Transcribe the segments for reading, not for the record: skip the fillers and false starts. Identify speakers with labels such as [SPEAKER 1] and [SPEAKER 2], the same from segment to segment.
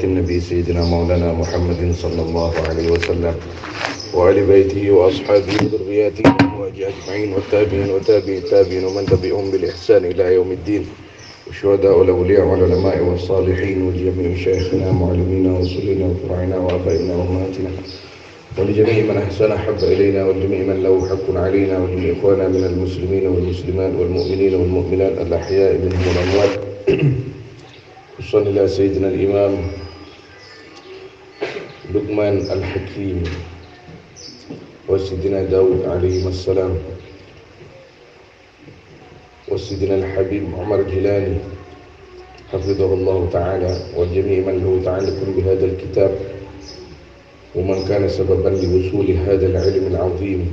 [SPEAKER 1] النبي سيدنا مولانا محمد صلى الله عليه وسلم وآل بيته وأصحابه وذرياته وأزواجه أجمعين والتابعين وتابعي التابعين ومن تبعهم بإحسان إلى يوم الدين والشهداء والأولياء والعلماء والصالحين وجميع مشايخنا معلمينا ورسلنا وفرعنا وآبائنا وأمهاتنا ولجميع من أحسن حب إلينا ولجميع من له حق علينا ولجميع إخوانا من المسلمين والمسلمات والمؤمنين والمؤمنات الأحياء منهم والأموات خصوصا إلى سيدنا الإمام لقمان الحكيم وسيدنا داود عليه السلام وسيدنا الحبيب عمر جيلاني حفظه الله تعالى وجميع من له تعلق بهذا الكتاب ومن كان سببا لوصول هذا العلم العظيم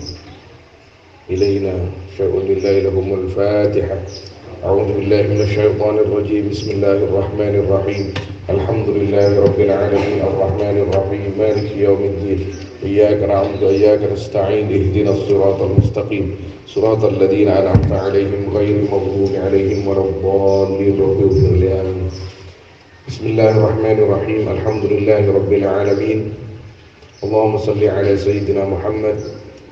[SPEAKER 1] إلينا شاء لله لهم الفاتحة. أعوذ بالله من الشيطان الرجيم. بسم الله الرحمن الرحيم. الحمد لله رب العالمين الرحمن الرحيم مالك يوم الدين إياك نعبد وإياك نستعين اهدنا الصراط المستقيم صراط الذين أنعمت عليهم غير المغضوب عليهم ولا الضالين رب اغفر لي آمين. بسم الله الرحمن الرحيم. الحمد لله رب العالمين. اللهم صل على سيدنا محمد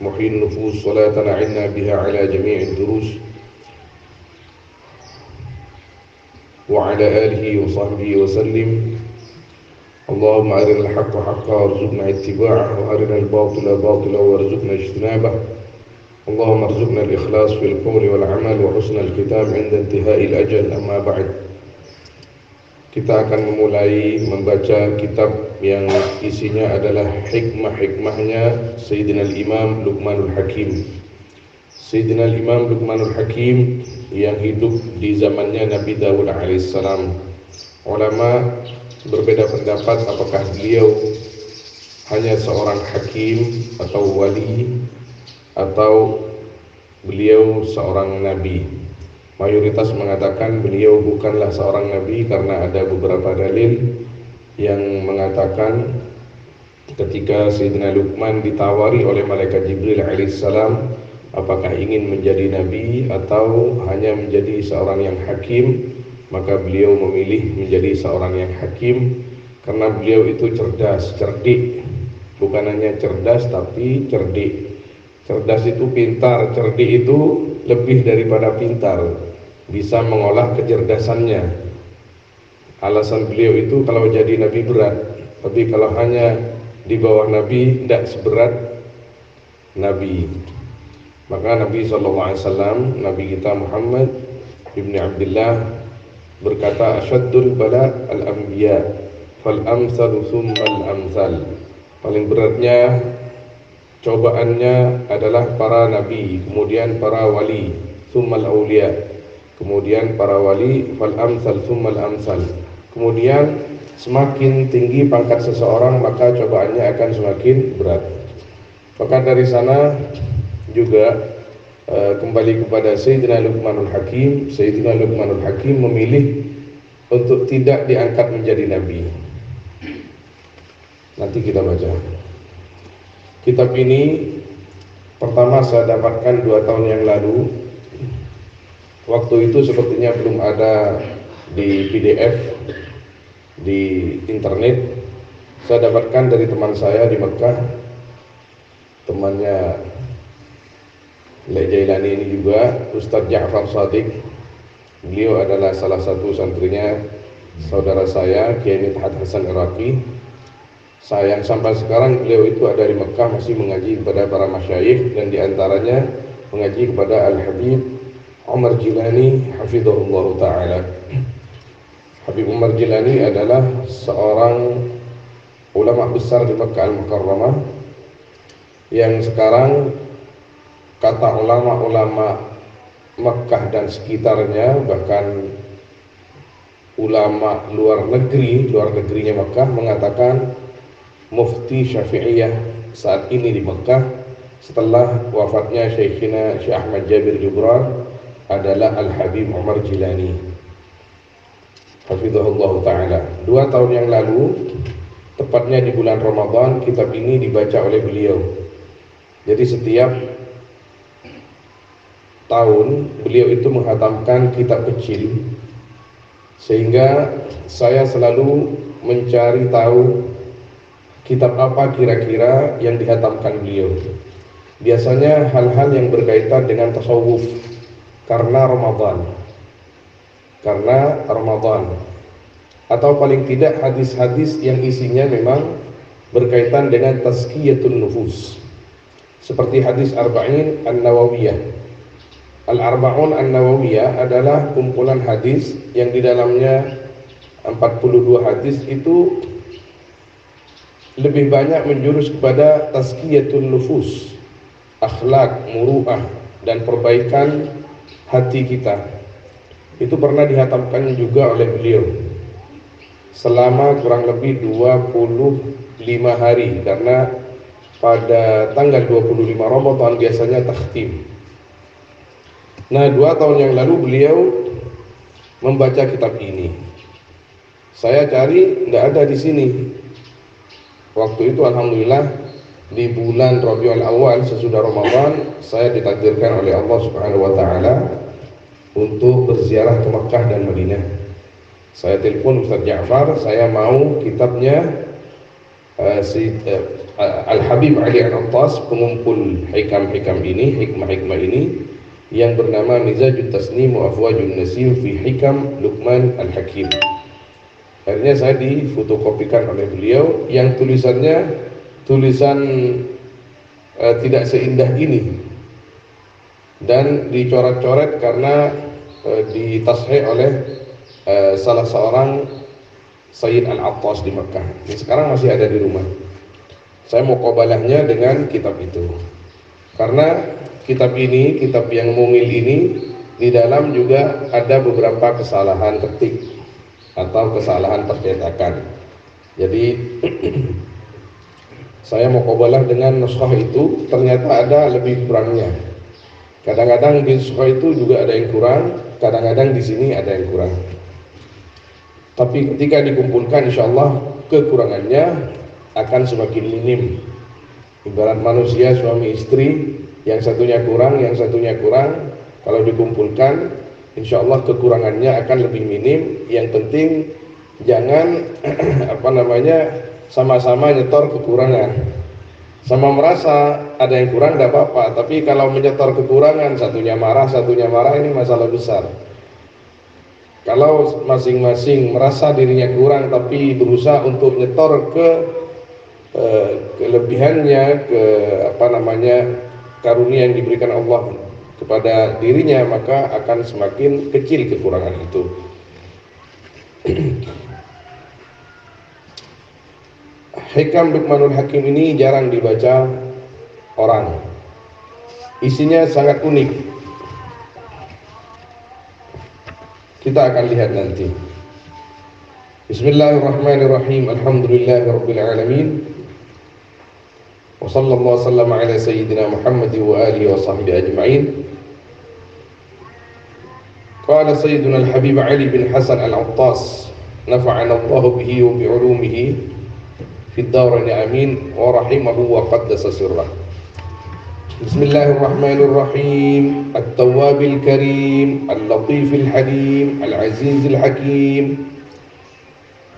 [SPEAKER 1] محيي النفوس صلاة أعنا بها على جميع الدروس وعلى آله وصحبه وسلم. اللهم أرنا الحق حقا وارزقنا اتباعه وأرنا الباطل باطلا وارزقنا اجتنابه. اللهم ارزقنا الإخلاص في القول والعمل وحسن الختام عند انتهاء الأجل. أما بعد, kita akan memulai membaca kitab yang isinya adalah hikmah-hikmahnya Sayyidina Imam Luqmanul Hakim. Sayyidina Imam Luqmanul Hakim yang hidup di zamannya Nabi Dawud alaihissalam. Ulama berbeda pendapat apakah beliau hanya seorang hakim atau wali atau beliau seorang nabi. Mayoritas mengatakan beliau bukanlah seorang nabi karena ada beberapa dalil yang mengatakan ketika Sayyidina Luqman ditawari oleh malaikat Jibril alaihissalam apakah ingin menjadi nabi atau hanya menjadi seorang yang hakim, maka beliau memilih menjadi seorang yang hakim karena beliau itu cerdas, cerdik. Bukan hanya cerdas tapi cerdik. Cerdas itu pintar, cerdik itu lebih daripada pintar, bisa mengolah kecerdasannya. Alasan beliau itu kalau jadi nabi berat, tapi kalau hanya di bawah nabi tidak seberat nabi. Maka Nabi SAW, Nabi kita Muhammad ibni Abdullah berkata, asyaddul bala al-anbiya fal amsalu thummal amsal. Paling beratnya cobaannya adalah para nabi, kemudian para wali, thummal awliya, kemudian para wali, fal amsal thummal amsal. Kemudian semakin tinggi pangkat seseorang maka cobaannya akan semakin berat. Maka dari sana juga kembali kepada Sayyidina Luqmanul Hakim. Sayyidina Luqmanul Hakim memilih untuk tidak diangkat menjadi nabi. Nanti kita baca kitab ini. Pertama saya dapatkan 2 tahun yang lalu. Waktu itu sepertinya belum ada di PDF di internet. Saya dapatkan dari teman saya di Mekah, temannya Jailani ini juga, Ustadz Ja'far Shadiq. Beliau adalah salah satu santrinya saudara saya Kiai Midhat Hasan Iraqi. Sayang sampai sekarang beliau itu ada di Mekah masih mengaji kepada para masyayikh, dan diantaranya mengaji kepada Al-Habib Umar Jilani hafizahullah ta'ala. Habib Umar Jilani adalah seorang ulama besar di Mekah Al-Mukarramah yang sekarang kata ulama-ulama Mekah dan sekitarnya, bahkan ulama luar negerinya Mekah mengatakan mufti Syafi'iyah saat ini di Mekah setelah wafatnya Syekhina Syekh Ahmad Jabir Jubran adalah Al-Habib Umar Jilani hafizahullah ta'ala. 2 tahun yang lalu, tepatnya di bulan Ramadan, kitab ini dibaca oleh beliau. Jadi setiap tahun beliau itu menghatamkan kitab kecil, sehingga saya selalu mencari tahu kitab apa kira-kira yang dihatamkan beliau. Biasanya hal-hal yang berkaitan dengan tasawuf karena Ramadan, atau paling tidak hadis-hadis yang isinya memang berkaitan dengan tazkiyatun nufus, seperti hadis Arba'in An-Nawawiyah. Al-Arba'un An-Nawawiyah adalah kumpulan hadis yang di dalamnya 42 hadis itu lebih banyak menjurus kepada tazkiyatun nufus, akhlak, muru'ah, dan perbaikan hati kita. Itu pernah dihatamkan juga oleh beliau selama kurang lebih 25 hari, karena pada tanggal 25 Ramadan biasanya takhtim. Nah, 2 tahun yang lalu beliau membaca kitab ini. Saya cari, nggak ada di sini. Waktu itu alhamdulillah di bulan Rabiul Awal sesudah Ramadan, saya ditakdirkan oleh Allah Subhanahu wa taala untuk berziarah ke Makkah dan Madinah. Saya telepon Ustaz Ja'far, saya mau kitabnya Al-Habib Ali Al-Attas, pengumpul hikam-hikam ini, hikmah-hikmah ini, yang bernama Mizajut Tasnim wa Afwajun Nasim fi Hikam Luqman Al-Hakim. Akhirnya saya difotokopikan oleh beliau, yang tulisan tidak seindah ini dan dicoret-coret karena ditashih oleh salah seorang Sayyid Al-Attas di Makkah. Ini sekarang masih ada di rumah. Saya mau qabalahnya dengan kitab itu, karena kitab ini, kitab yang mungil ini, di dalam juga ada beberapa kesalahan ketik atau kesalahan percetakan. Jadi saya mau qabalah dengan nuskhah itu, ternyata ada lebih kurangnya. Kadang-kadang di nuskhah itu juga ada yang kurang, kadang-kadang di sini ada yang kurang. Tapi ketika dikumpulkan, insyaallah kekurangannya akan semakin minim. Ibarat manusia suami istri, yang satunya kurang, yang satunya kurang, kalau dikumpulkan, insyaallah kekurangannya akan lebih minim. Yang penting jangan sama-sama nyetor kekurangan. Sama merasa ada yang kurang tidak apa-apa, tapi kalau menyetor kekurangan, satunya marah, ini masalah besar. Kalau masing-masing merasa dirinya kurang tapi berusaha untuk nyetor ke kelebihannya, karunia yang diberikan Allah kepada dirinya, maka akan semakin kecil kekurangan itu. Hikam Luqmanul Hakim ini jarang dibaca orang. Isinya sangat unik. Kita akan lihat nanti. Bismillahirrahmanirrahim. Alhamdulillahirabbil alamin. Wa sallallahu wasallam ala sayyidina Muhammad wa alihi wa sahbihi ajma'in. Qala sayyiduna al-habib Ali bin Hasan Al-Attas, nafa'ana Allah bihi wa bi'ulumihi fid darain amin wa rahimahu wa qaddasa sirrah. Bismillahirrahmanirrahim. At-Tawwabil Karim, Al-Latifil Halim, Al-Azizil Hakim.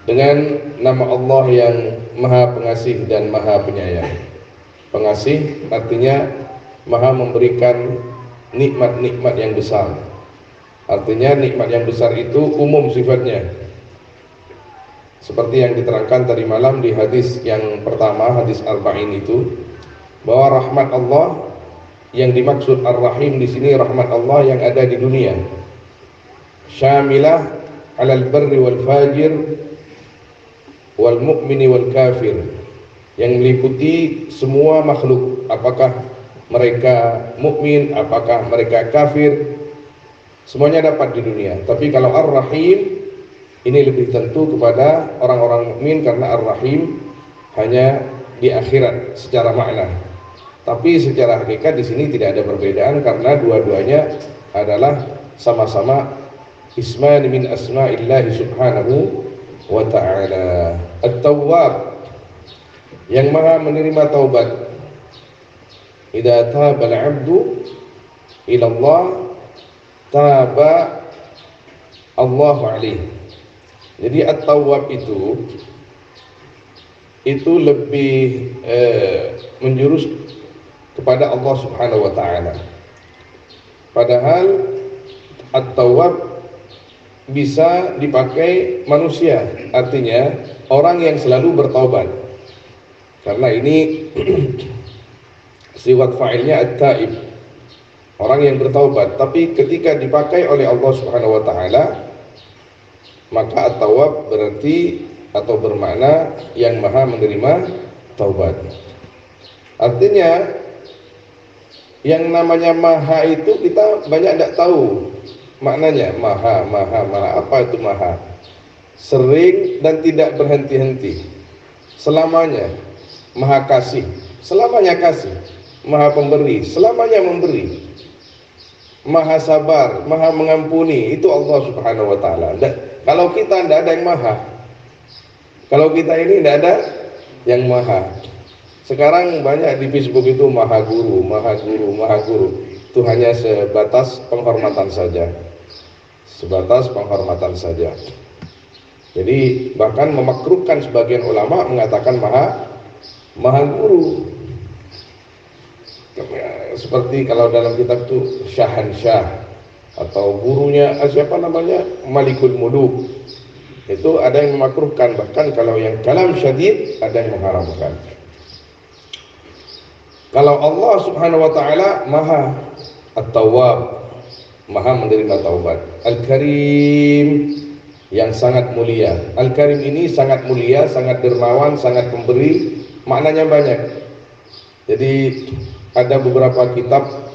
[SPEAKER 1] Dengan nama Allah yang Maha Pengasih dan Maha Penyayang. Pengasih artinya Maha memberikan nikmat-nikmat yang besar. Artinya nikmat yang besar itu umum sifatnya. Seperti yang diterangkan tadi malam di hadis yang pertama, hadis Arba'in itu, bahwa rahmat Allah yang dimaksud Ar-Rahim di sini rahmat Allah yang ada di dunia, syamilah alal barri wal fajir wal mu'mini wal kafir, yang meliputi semua makhluk, apakah mereka mukmin, apakah mereka kafir, semuanya dapat di dunia. Tapi kalau Ar-Rahim ini lebih tentu kepada orang-orang mukmin, karena Ar-Rahim hanya di akhirat secara makna. Tapi secara hakikat di sini tidak ada perbedaan, karena dua-duanya adalah sama-sama isman min asma'illahi subhanahu wa ta'ala. At-Tawwab, yang Maha menerima taubat. Idza taba al-'abdu ila Allah, taba Allah alaih. Jadi At-Tawwab itu itu lebih menjurus kepada Allah Subhanahu wa taala. Padahal at-tawwab bisa dipakai manusia, artinya orang yang selalu bertaubat. Karena ini sifat fa'ilnya at-taib, orang yang bertaubat. Tapi ketika dipakai oleh Allah Subhanahu wa taala, maka at-tawwab berarti atau bermakna yang maha menerima taubat. Artinya yang namanya maha itu kita banyak tidak tahu maknanya. Maha apa itu maha? Sering dan tidak berhenti-henti, selamanya maha kasih, selamanya kasih, maha pemberi, selamanya memberi, maha sabar, maha mengampuni, itu Allah Subhanahu wa taala. Kalau kita tidak ada yang maha, kalau kita ini tidak ada yang maha. Sekarang banyak di Facebook itu maha guru. Itu hanya sebatas penghormatan saja. Jadi bahkan memakruhkan sebagian ulama mengatakan maha guru. Seperti kalau dalam kitab itu syahansyah, atau gurunya siapa namanya, Malikul Muluk. Itu ada yang memakruhkan, bahkan kalau yang kalam syadid ada yang mengharamkan. Kalau Allah Subhanahu wa taala maha at-tawwab, maha menerima taubat. Al-Karim, yang sangat mulia. Al-Karim ini sangat mulia, sangat dermawan, sangat pemberi, maknanya banyak. Jadi ada beberapa kitab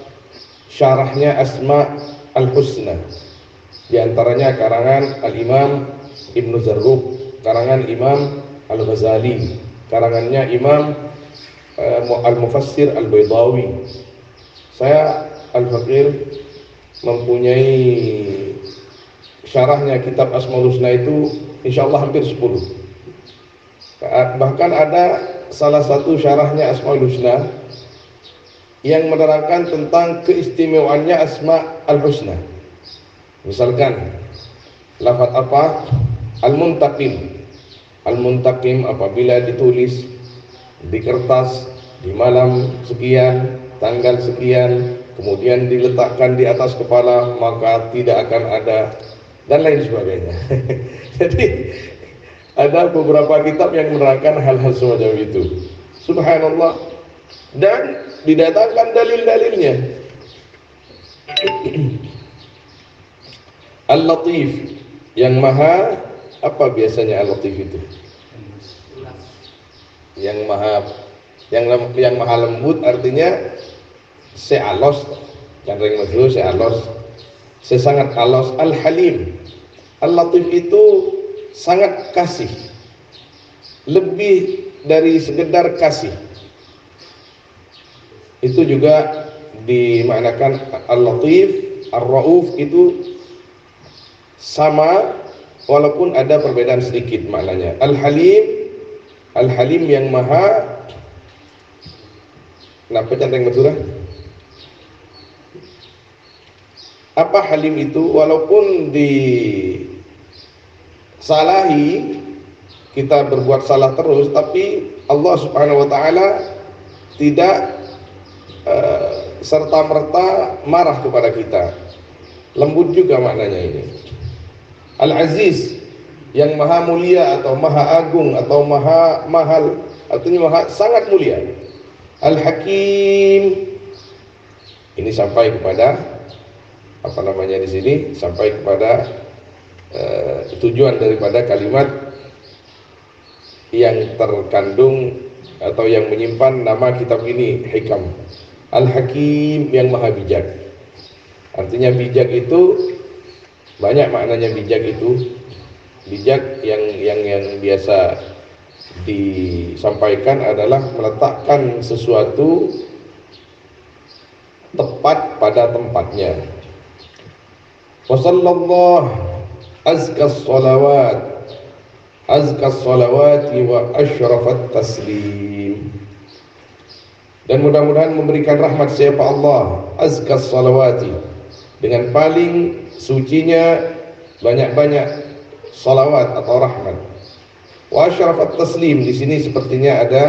[SPEAKER 1] syarahnya Asma al-Husna, di antaranya karangan Al-Imam Ibnu Zarruq, karangan Imam Al-Ghazali, karangannya Imam Al-Mufassir Al-Baydawi. Saya Al-Faqir mempunyai syarahnya kitab Asmaul Husna itu insyaallah hampir 10. Bahkan ada salah satu syarahnya Asmaul Husna yang menerangkan tentang keistimewaannya Asma Al-Husna. Misalkan lafaz apa? Al-Muntaqim. Al-Muntaqim apabila ditulis di kertas di malam sekian, tanggal sekian, kemudian diletakkan di atas kepala, maka tidak akan ada, dan lain sebagainya. Jadi ada beberapa kitab yang menerangkan hal-hal semacam itu. Subhanallah. Dan didatangkan dalil-dalilnya. Al-Latif, yang maha, apa biasanya Al-Latif itu? Yang maha lembut, artinya sealos, candring majuh, sealos, sesangat alos. Al-Halim, Al-Latif itu sangat kasih, lebih dari sekedar kasih. Itu juga dimaknakan Al-Latif, Ar-Rauf itu sama, walaupun ada perbedaan sedikit maknanya. Al-Halim yang maha, kenapa canteng Madura? Apa Halim itu? Walaupun disalahi, kita berbuat salah terus, tapi Allah Subhanahu wa taala tidak serta-merta marah kepada kita. Lembut juga maknanya ini. Al-Aziz, yang maha mulia atau maha agung atau maha mahal, artinya sangat mulia. Al-Hakim, ini sampai kepada apa namanya di sini, sampai kepada tujuan daripada kalimat yang terkandung atau yang menyimpan nama kitab ini, Hikam. Al-Hakim, yang maha bijak. Artinya bijak itu banyak maknanya. Bijak itu, bijak yang biasa disampaikan adalah meletakkan sesuatu tepat pada tempatnya. Wassallallahu azkas salawati wa asyrafat taslim. Dan mudah-mudahan memberikan rahmat siapa Allah, azkas salawati, dengan paling sucinya banyak-banyak salawat atau rahmat. Wa asyrafat taslim, di sini sepertinya ada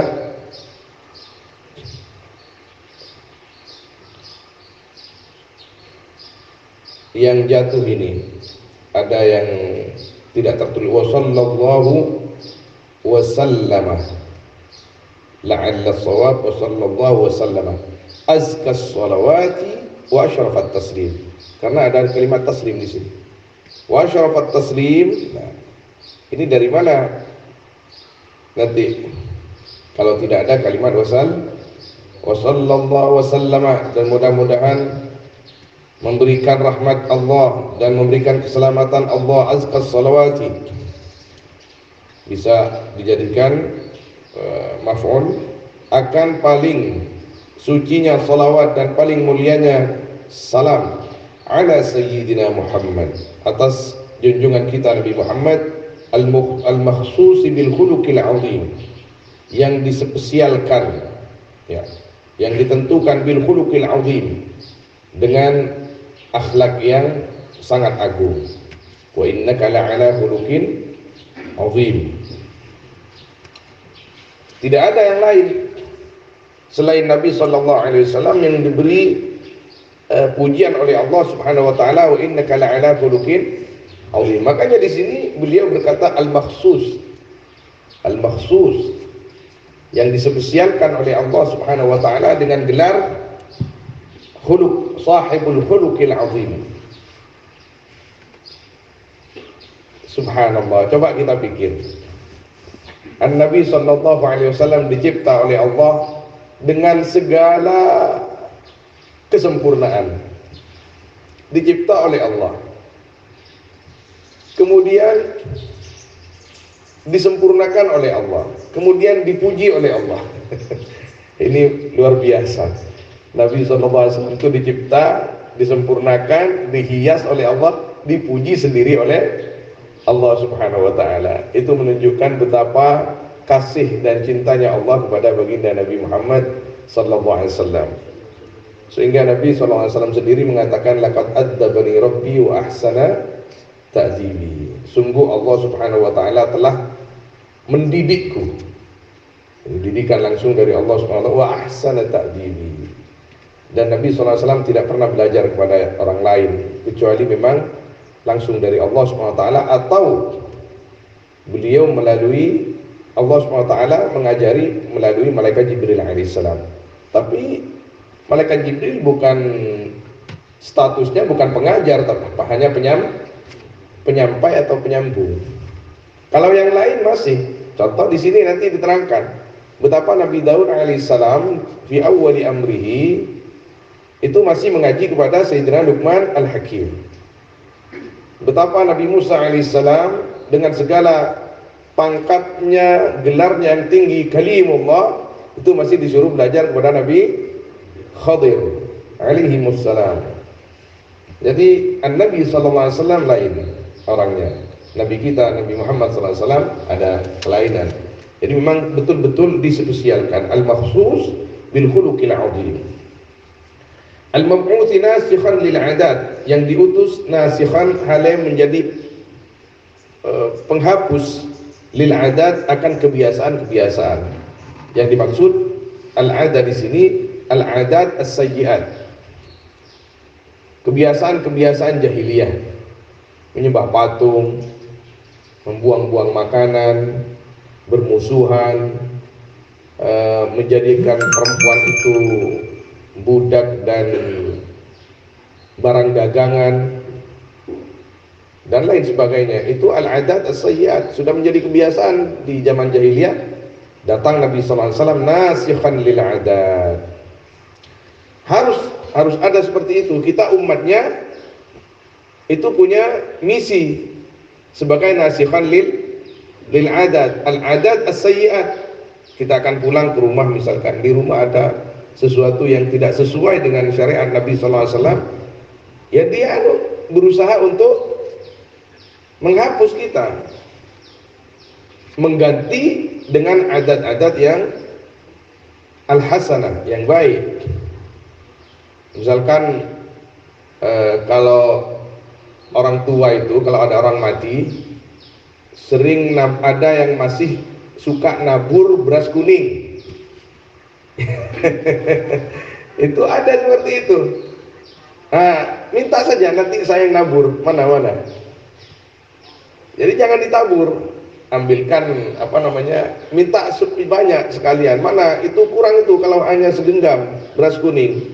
[SPEAKER 1] yang jatuh ini, ada yang tidak tertulis. Wa sallallahu wa sallama, la'alla shawab wa sallallahu wa sallama azka sholawati wa asyrafat taslim, karena ada kalimat taslim di sini. Wa asyrafat taslim, nah, ini dari mana nanti kalau tidak ada kalimat wa sallallahu wa sallama, dan mudah-mudahan memberikan rahmat Allah dan memberikan keselamatan Allah azka salawati, bisa dijadikan maf'ul, akan paling sucinya salawat dan paling mulianya salam ala sayyidina Muhammad, atas junjungan kita Nabi Muhammad al-makhsus bil khuluqil azim, yang dispesialkan, ya, yang ditentukan bil khuluqil azim, dengan akhlak yang sangat agung. Wa innaka la'ala khuluqin azim. Tidak ada yang lain selain Nabi sallallahu alaihi wasallam yang diberi pujian oleh Allah Subhanahu wa taala, wa innaka la'ala khuluqin azim. Makanya di sini beliau berkata al-makhsus. Al-makhsus, yang dispesialkan oleh Allah Subhanahu wa taala dengan gelar khuluq, sahibul khuluqil azim. Subhanallah, coba kita pikir. An-Nabi sallallahu alaihi wasallam dicipta oleh Allah dengan segala kesempurnaan. Dicipta oleh Allah. Kemudian disempurnakan oleh Allah. Kemudian dipuji oleh Allah. Ini luar biasa. Nabi SAW itu dicipta, disempurnakan, dihias oleh Allah, dipuji sendiri oleh Allah Subhanahu wa taala. Itu menunjukkan betapa kasih dan cintanya Allah kepada baginda Nabi Muhammad sallallahu alaihi wasallam. Sehingga Nabi sallallahu alaihi wasallam sendiri mengatakan laqad addabani rabbi wa ahsana ta'dibi. Sungguh Allah Subhanahu wa taala telah mendidikku. Didikan langsung dari Allah Subhanahu wa taala, wa ahsana ta'dibi. Dan Nabi sallallahu alaihi wasallam tidak pernah belajar kepada orang lain kecuali memang langsung dari Allah Subhanahu wa taala, atau beliau melalui Allah Subhanahu wa taala mengajari melalui malaikat Jibril alaihissalam. Tapi malaikat Jibril bukan statusnya bukan pengajar, tapi hanya penyampai atau penyambung. Kalau yang lain masih, contoh di sini nanti diterangkan betapa Nabi Daud alaihissalam fi awwali amrihi itu masih mengaji kepada Sayyidina Luqman al-Hakim. Betapa Nabi Musa alaihissalam dengan segala pangkatnya, gelarnya yang tinggi, kalimullah, itu masih disuruh belajar kepada Nabi Khadir alaihimussalam. Jadi Nabi sallallahu alaihi wasallam lain orangnya. Nabi kita Nabi Muhammad sallallahu alaihi wasallam ada kelainan. Jadi memang betul-betul dispesialkan, al-makhsus bil khuluqil azim. Al-mab'uts nasikhan lil 'adat, yang diutus nasikhan halnya menjadi penghapus lil 'adat akan kebiasaan-kebiasaan. Yang dimaksud al-'adat di sini al-'adat as-sayyi'at. Kebiasaan-kebiasaan jahiliyah. Menyembah patung, membuang-buang makanan, bermusuhan, menjadikan perempuan itu budak dan barang dagangan dan lain sebagainya. Itu al-'adat as-sayyi'at, sudah menjadi kebiasaan di zaman jahiliyah. Datang Nabi sallallahu alaihi wasallam nasikhan lil 'adat. Harus ada seperti itu. Kita umatnya itu punya misi sebagai nasikhan lil 'adat. Al-'adat as-sayyi'at. Kita akan pulang ke rumah, misalkan di rumah ada sesuatu yang tidak sesuai dengan syariat Nabi sallallahu alaihi wasallam, ya dia berusaha untuk menghapus kita, mengganti dengan adat-adat yang al-hasanah, yang baik. Misalkan kalau orang tua itu, kalau ada orang mati, ada yang masih suka nabur beras kuning. Itu ada seperti itu. Nah, minta saja nanti saya yang nabur, mana. Jadi jangan ditabur, ambilkan minta banyak sekalian. Mana itu kurang itu kalau hanya segenggam beras kuning.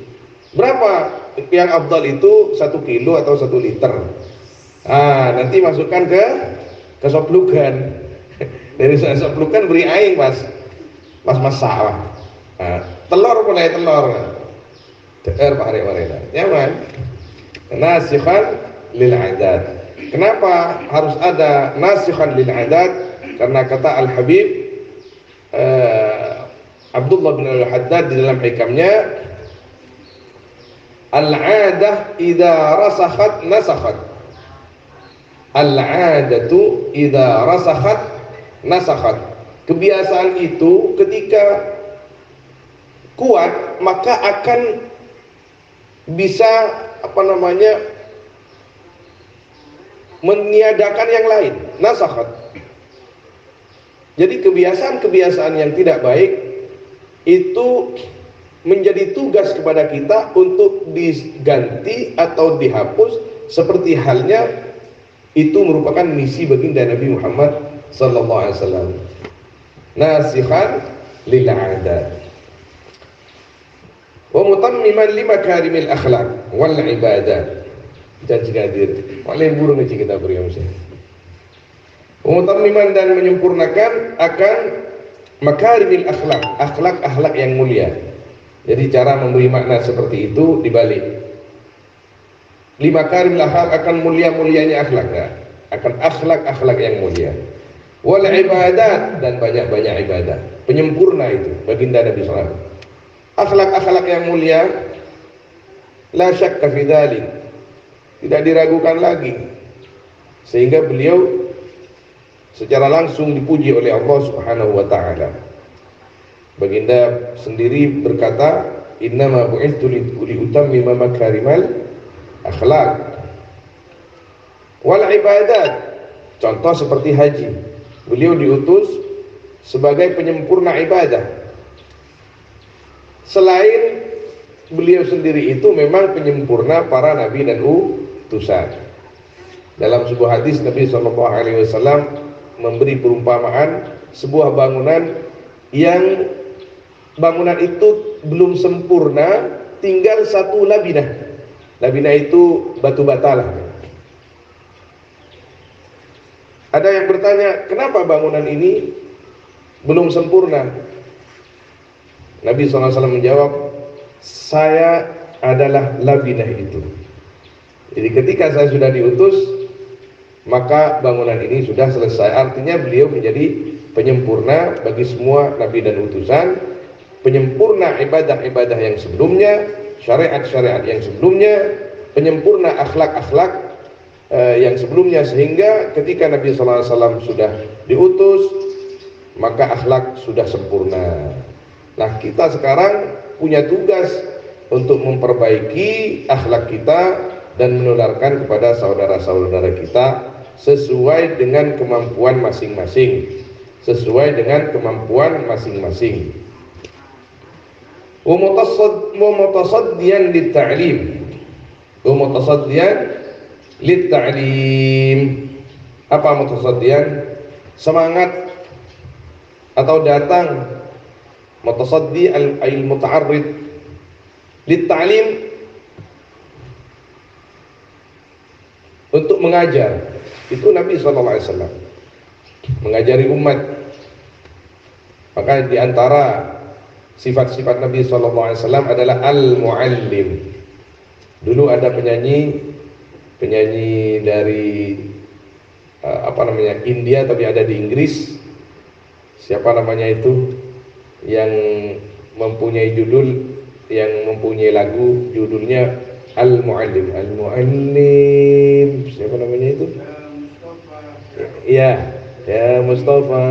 [SPEAKER 1] Berapa yang afdal itu 1 kilo atau 1 liter. Nanti masukkan ke soplukan. Dari soplukan beri aing pas masak lah. Telur pun ada telur. Pak Arek nyaman. Nasikhan lil adat. Kenapa harus ada nasikhan lil adat? Karena kata Al-Habib Abdullah bin Al-Haddad di dalam hikamnya, al-adah idza rasakhat nasakhat. Al-adatu idza rasakhat nasakhat. Kebiasaan itu ketika kuat maka akan bisa meniadakan yang lain. Nasakhat. Jadi kebiasaan-kebiasaan yang tidak baik itu menjadi tugas kepada kita untuk diganti atau dihapus, seperti halnya itu merupakan misi baginda Nabi Muhammad sallallahu alaihi wasallam. Nasikhan lil 'adat wa mutammiman limakarimil akhlaq wal ibadah. Janji hadir oleh burung ini kita beri usaha. Mutammiman dan menyempurnakan akan makarimil akhlak, akhlak yang mulia. Jadi cara memberi makna seperti itu dibalik. Makarimil akhlak akan mulia-mulianya akhlak, akan akhlak yang mulia. Wal ibadat, dan banyak-banyak ibadah. Penyempurna itu baginda Nabi sallallahu alaihi wasallam. Akhlak yang mulia, la syakka fi dzalik, tidak diragukan lagi, sehingga beliau secara langsung dipuji oleh Allah Subhanahu wa taala. Baginda sendiri berkata, innama bu'ithtu li utammima makarimal akhlak wal ibadat. Contoh seperti haji, beliau diutus sebagai penyempurna ibadah. Selain beliau sendiri itu memang penyempurna para nabi dan utusan. Dalam sebuah hadis Nabi SAW memberi perumpamaan sebuah bangunan yang bangunan itu belum sempurna, tinggal satu labinah. Labinah itu batu bata lah. Ada yang bertanya, kenapa bangunan ini belum sempurna? Nabi SAW menjawab, saya adalah labinah itu. Jadi ketika saya sudah diutus, maka bangunan ini sudah selesai. Artinya beliau menjadi penyempurna bagi semua nabi dan utusan, penyempurna ibadah-ibadah yang sebelumnya, syariat-syariat yang sebelumnya, penyempurna akhlak-akhlak yang sebelumnya, sehingga ketika Nabi SAW sudah diutus, maka akhlak sudah sempurna. Nah, kita sekarang punya tugas untuk memperbaiki akhlak kita dan menularkan kepada saudara-saudara kita sesuai dengan kemampuan masing-masing. Mutasaddiyan lit-ta'lim. Apa mutasaddiyan? Semangat atau datang. Mutasaddi al-muta'arrid lit-ta'lim, untuk mengajar. Itu Nabi SAW mengajari umat. Maka di antara sifat-sifat Nabi SAW adalah al-muallim. Dulu ada penyanyi dari India, tapi ada di Inggris. Siapa namanya itu? Yang mempunyai lagu judulnya Al-Muallim. Siapa namanya itu? Ya Mustafa.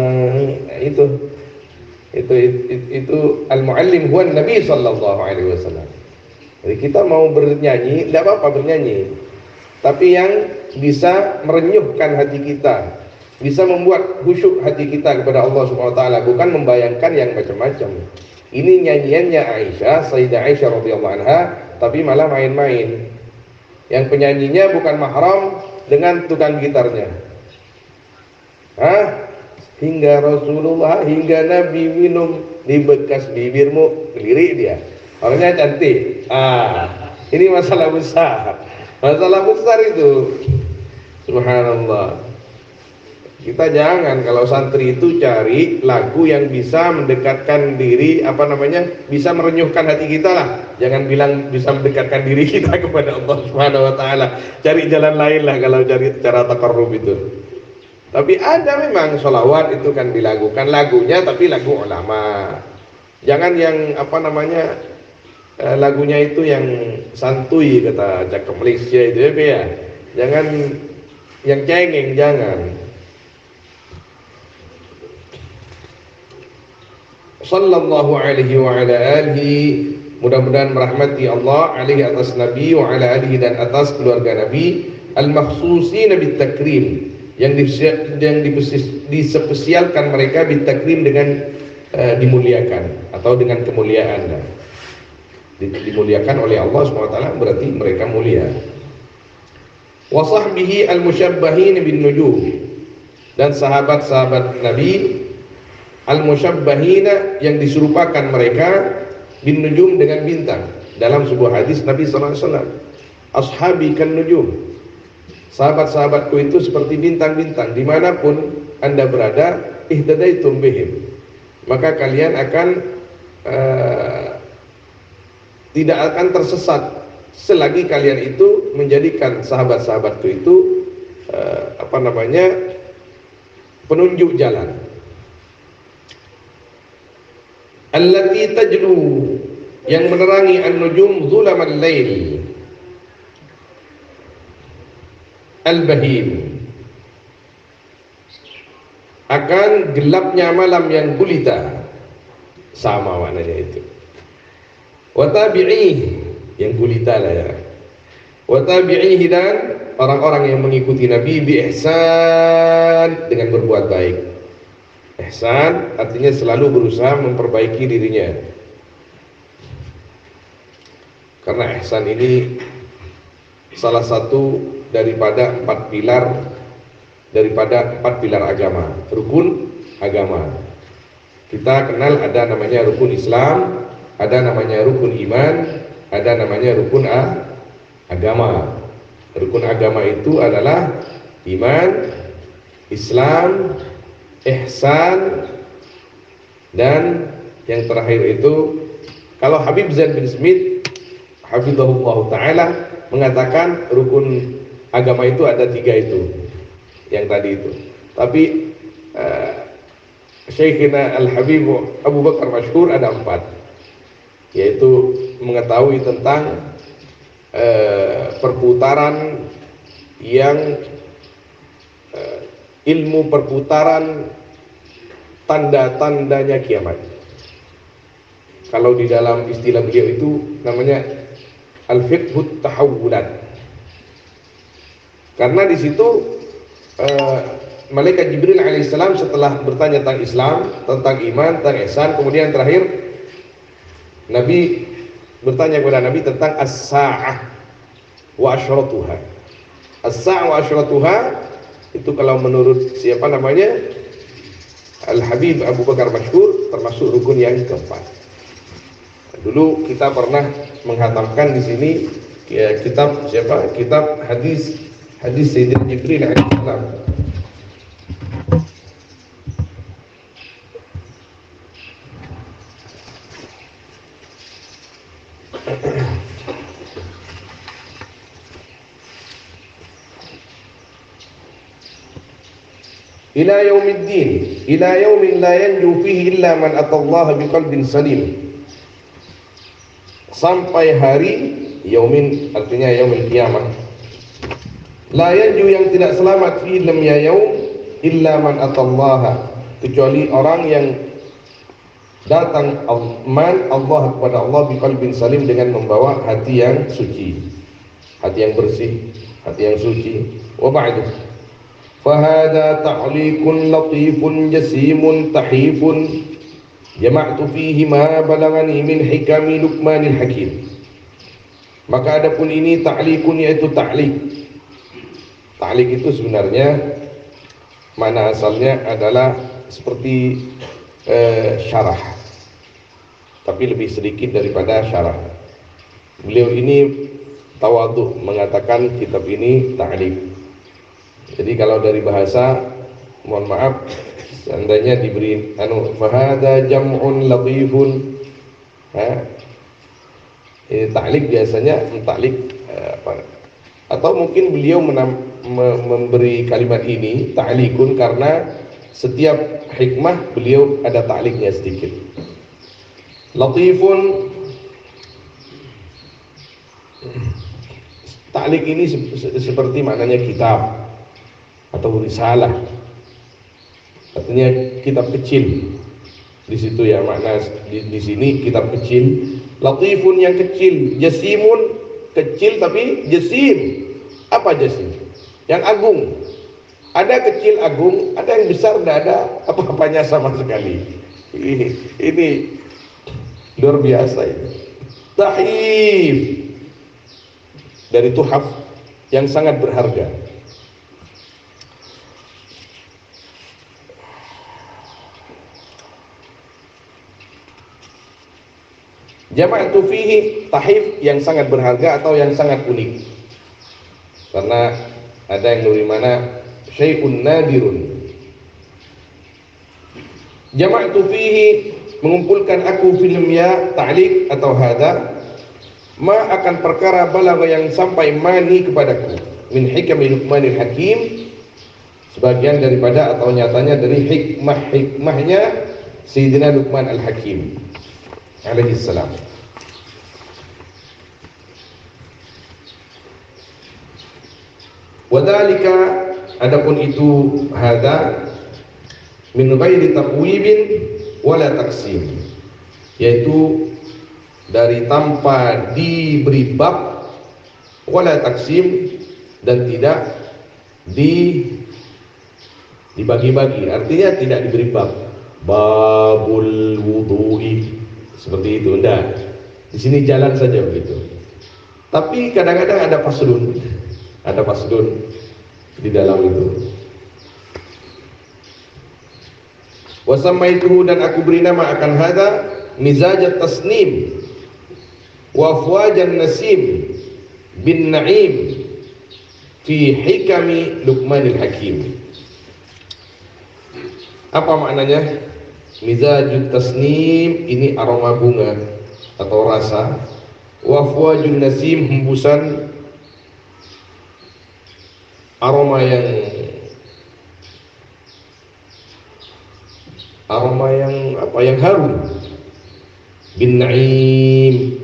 [SPEAKER 1] Itu Al-Muallim huwa Nabi sallallahu alaihi wasallam. Jadi kita mau bernyanyi, tidak apa-apa bernyanyi, tapi yang bisa merenyuhkan hati kita, bisa membuat khusyuk hati kita kepada Allah Subhanahu wa taala, bukan membayangkan yang macam-macam. Ini nyanyiannya Aisyah, Sayyidah Aisyah radhiyallahu anha, tapi malah main-main. Yang penyanyinya bukan mahram dengan tukang gitarnya. Hingga Rasulullah, hingga Nabi minum di bekas bibirmu, lirik dia. Orangnya cantik. Ini masalah besar. Masalah besar itu. Subhanallah. Kita jangan, kalau santri itu cari lagu yang bisa mendekatkan diri, bisa merenyuhkan hati kita lah. Jangan bilang bisa mendekatkan diri kita kepada Allah Subhanahu wa taala. Cari jalan lain lah kalau cari cara taqarrub itu. Tapi ada memang sholawat itu kan dilakukan lagunya, tapi lagu ulama. Jangan yang lagunya itu yang santuy kata Cakep Malaysia itu ya. Jangan yang cengeng, jangan. Sallallahu alaihi wa ala alihi, mudah-mudahan merahmati Allah alaihi atas Nabi wa ala alihi dan atas keluarga Nabi al-makhsusina bit takrim, yang dispesialkan mereka bit takrim dengan dimuliakan atau dengan kemuliaan. Dimuliakan oleh Allah SWT berarti mereka mulia. Wa sahbihi al-musyabbahin bin nujum, dan sahabat-sahabat Nabi al-musyabbahina yang diserupakan mereka bin nujum dengan bintang. Dalam sebuah hadis Nabi SAW, ashabi kan nujum, sahabat-sahabatku itu seperti bintang-bintang, dimanapun anda berada, ihtadaitum bihim, maka kalian akan tidak akan tersesat selagi kalian itu menjadikan sahabat-sahabatku itu penunjuk jalan. Allati tajlu, yang menerangi an-nujum zulamal lail al-bahim, akan gelapnya malam yang gulita, sama maknanya itu. Wa tabi'ih, yang gulita lah ya. Wa tabi'ih, dan orang-orang yang mengikuti Nabi bi ihsan, dengan berbuat baik. Ihsan artinya selalu berusaha memperbaiki dirinya. Karena ihsan ini salah satu daripada empat pilar agama, rukun agama. Kita kenal ada namanya rukun Islam, ada namanya rukun iman, ada namanya rukun agama. Rukun agama itu adalah iman, Islam, ihsan, dan yang terakhir itu, kalau Habib Zain bin Smith hafizahullah ta'ala mengatakan rukun agama itu ada 3 itu, yang tadi itu. Tapi Syekhina Al-Habib Abu Bakar Masyhur ada 4, yaitu mengetahui tentang perputaran yang ilmu perputaran tanda-tandanya kiamat. Kalau di dalam istilah beliau itu namanya al-fiqhut tahawulat. Karena di situ malaikat Jibril alaihissalam setelah bertanya tentang Islam, tentang iman, tentang ihsan, kemudian terakhir Nabi bertanya kepada Nabi tentang as-sa'ah wa asyratuha. As-sa'ah wa asyratuha itu kalau menurut siapa namanya Al-Habib Abu Bakar Masyhur termasuk rukun yang keempat. Dulu kita pernah menghatamkan di sini kitab siapa? Kitab hadis Sayyidina Jibril alaihissalam. Ila yaumiddin, ila yaumin la yanju fihi illa man atallaha biqalbin salim. Sampai hari yaumin, artinya yaumil qiyamah. La yanju, yang tidak selamat, fi lam ya yaum illa man atallaha, kecuali orang yang datang Allah kepada Allah biqalbin salim, dengan membawa hati yang suci, hati yang bersih, hati yang suci. Wa ba'du, Fahada ta'liqun latifun jasimun tahifun jama'tu fihi ma balagani min hikami Luqmanil Hakim. Maka adapun ini ta'liqun, yaitu ta'liq. Ta'liq itu sebenarnya mana asalnya adalah seperti syarah, tapi lebih sedikit daripada syarah. Beliau ini tawadhu mengatakan kitab ini ta'liq. Jadi kalau dari bahasa, mohon maaf, seandainya diberi fahada jam'un latifun, ini ta'liq biasanya ta'liq atau mungkin beliau memberi kalimat ini ta'liqun karena setiap hikmah beliau ada ta'liqnya sedikit. Latifun, ta'liq ini seperti maknanya kitab atau risalah, artinya kitab kecil. Di situ ya makna di sini kitab kecil. Latifun yang kecil, jasimun kecil tapi jasim. Apa jasim? Yang agung. Ada kecil agung, ada yang besar tidak ada apa-apanya sama sekali. Ini luar biasa ini. Tahif, dari tuhaf yang sangat berharga. Jama'tu fihi, tahif yang sangat berharga atau yang sangat unik. Karena ada yang dari mana syai'un nadirun. Jama'tu fihi, mengumpulkan aku film ya ta'liq atau hada ma akan perkara balagha yang sampai mani kepadaku min hikami Luqmanil Hakim, sebagian daripada atau nyatanya dari hikmahnya Sayyidina Luqman Al-Hakim alaihi salam. Wadhalika, adapun itu hada min ghairi taqwibin wala taksim, yaitu dari tanpa diberi bab, wala taksim, dan tidak dibagi-bagi, artinya tidak diberi bab. Babul wudu'i seperti itu, enggak. Di sini jalan saja begitu. Tapi kadang-kadang ada faslun di dalam itu. Wasamaituhu, dan aku beri nama akan hada mizajat tasnim wa afwajan nasim bin na'im fi hikami Luqmanil Hakim. Apa maknanya? Mizajut tasnim ini aroma bunga atau rasa, wa afwajun nasim hembusan aroma yang harum. Bin na'im,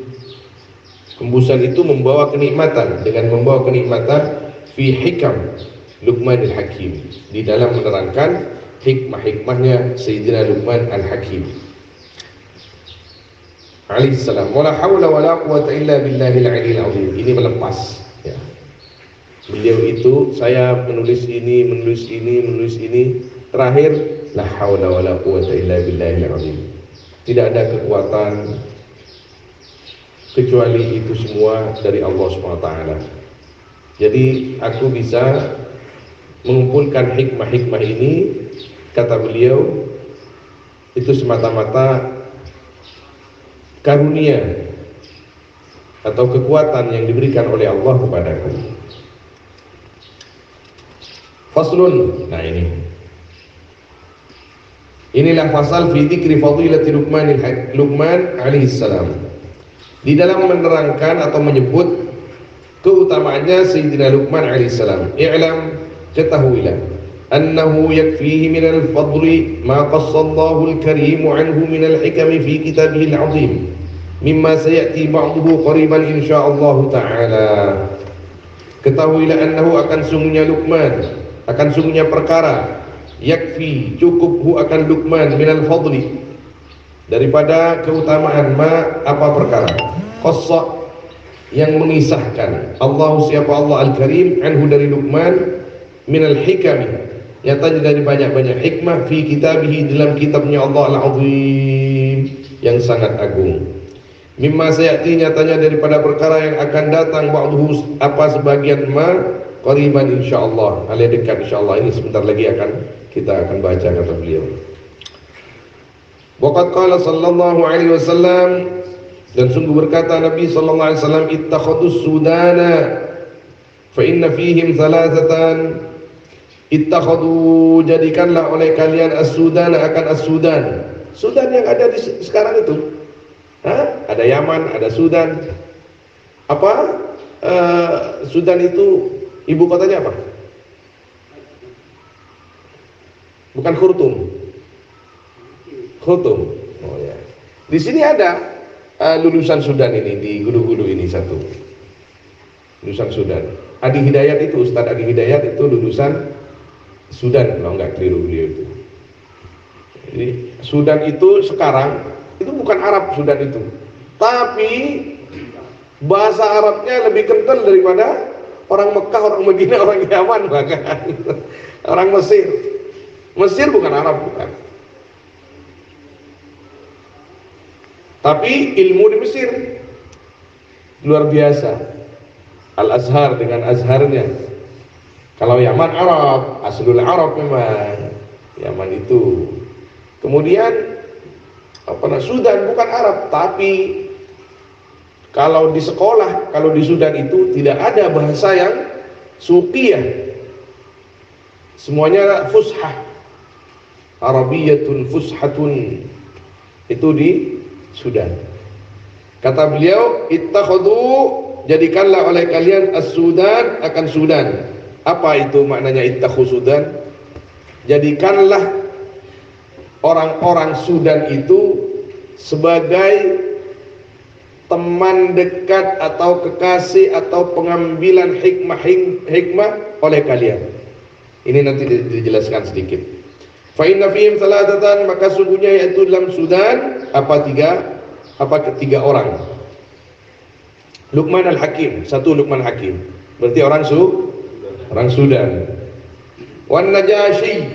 [SPEAKER 1] hembusan itu membawa kenikmatan, dengan membawa kenikmatan fi hikam Luqmanil Hakim, di dalam menerangkan hikmah-hikmahnya Sayyidina Luqman Al-Hakim alaihi salam. Wala haula wala quwata illa billahil aliyil azim. Ini melepas ya. Beliau itu, saya menulis ini, terakhir la haula wala quwata illa billahil azim. Tidak ada kekuatan kecuali itu semua dari Allah SWT. Jadi aku bisa mengumpulkan hikmah-hikmah ini, kata beliau, itu semata-mata karunia atau kekuatan yang diberikan oleh Allah kepadaku. Faslun, nah inilah fasal fi dzikri fadilati Luqman alaihi salam, di dalam menerangkan atau menyebut keutamaannya Sayyidina Luqman alaihi salam. I'lam, ketahuilah, annahu yakfihi minal fadli ma qassallahu al-karim anhu minal hikami fi kitabihil azim mimma sayati ba'duhu qariban insyaallah ta'ala. Ketahuilah annahu, akan sungguhnya Luqman, akan sungguhnya perkara, yakfi cukup akan Luqman minal fadli, daripada keutamaan, ma apa perkara, qassa yang mengisahkan, Allah siapa Allah al-karim, anhu dari Luqman, minal hikami Nyatanya dari banyak-banyak hikmah fi kitabihi, dalam kitabnya Allah al-azim, yang sangat agung. Mimma sayati, nyatanya daripada perkara yang akan datang, ba'duhu, apa sebagian ma, qariban insyaallah, alias dekat insyaallah. Ini sebentar lagi kita akan baca kata beliau. Waqad qala sallallahu alaihi wasallam, dan sungguh berkata Nabi sallallahu alaihi wasallam, ittakhadus sudana fa inna fihim thalathatan. Ittakhadu, jadikanlah oleh kalian as-Sudan, akan as-Sudan. Sudan yang ada di sekarang itu. Ada Yaman, ada Sudan. Apa? Sudan itu ibu kotanya apa? Bukan Khartoum. Khartoum. Oh ya. Di sini ada lulusan Sudan ini, di Gulu-Gulu ini satu. Lulusan Sudan. Adi Hidayat itu, Ustadz Adi Hidayat itu lulusan Sudan, kalau nggak keliru beliau itu. Jadi Sudan itu sekarang itu bukan Arab, Sudan itu, tapi bahasa Arabnya lebih kental daripada orang Mekah, orang Madinah, orang Yaman, bahkan orang Mesir. Mesir bukan Arab, bukan. Tapi ilmu di Mesir luar biasa. Al-Azhar dengan Azharnya. Kalau Yaman Arab, aslul Arab memang Yaman itu. Kemudian Sudan bukan Arab, tapi kalau di sekolah, kalau di Sudan itu tidak ada bahasa yang suqiyah. Semuanya fushah. Arabiyatun fushatun. Itu di Sudan. Kata beliau, ittakhadhu, jadikanlah oleh kalian as-Sudan, akan Sudan. Apa itu maknanya ittakhadhu Sudan? Jadikanlah orang-orang Sudan itu sebagai teman dekat atau kekasih atau pengambilan hikmah oleh kalian. Ini nanti dijelaskan sedikit. Fa inna fihim salatatan, maka sungguhnya yaitu dalam Sudan ketiga orang. Luqman al-Hakim, satu Luqman Hakim. Berarti orang Sudan. Wan Najashi,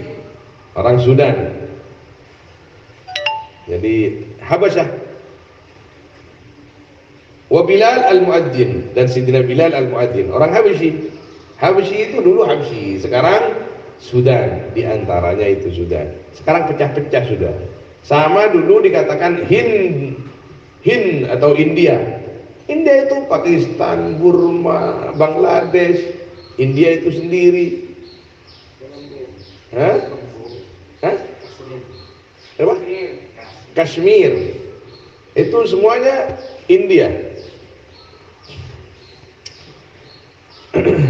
[SPEAKER 1] orang Sudan. Jadi Habasyah. Wa Bilal al-Muadzin, dan Sidina Bilal al-Muadzin, orang Habsyi. Habsyi itu dulu Habsyi, sekarang Sudan, diantaranya itu Sudan. Sekarang pecah-pecah sudah. Sama dulu dikatakan Hind atau India. India itu Pakistan, Burma, Bangladesh. India itu sendiri. Apa? Kashmir. Itu semuanya India.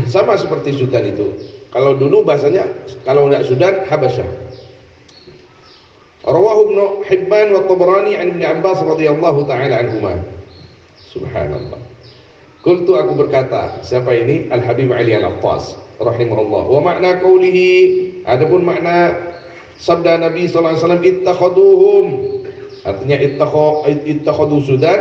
[SPEAKER 1] Sama seperti Sudan itu. Kalau dulu bahasanya, kalau enggak Sudan, Habasyah. Rawahu Ibnu Hibban wa Tabrani an Ibnu Abbas radhiyallahu taala anhuma. Subhanallah. Qultu, aku berkata, siapa ini? Al-Habib Ali Al-Attas rahimahullah. Wa makna qaulihi, adapun makna sabda Nabi sallallahu alaihi wasallam, ittakhaduhum, artinya ittakhadu Sudan,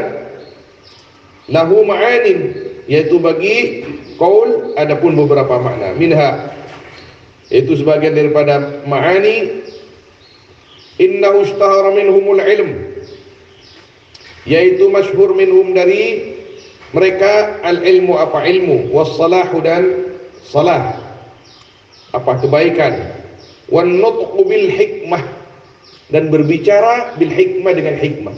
[SPEAKER 1] lahu ma'anin, yaitu bagi qaul adapun beberapa makna. Minha, itu sebagian daripada ma'ani, innahu ishtahara minhumul ilm, yaitu masyhur minhum dari mereka al-ilmu, apa ilmu, was-salahu, dan salah, apa kebaikan, wan nutqu bil hikmah, dan berbicara bil hikmah, dengan hikmah.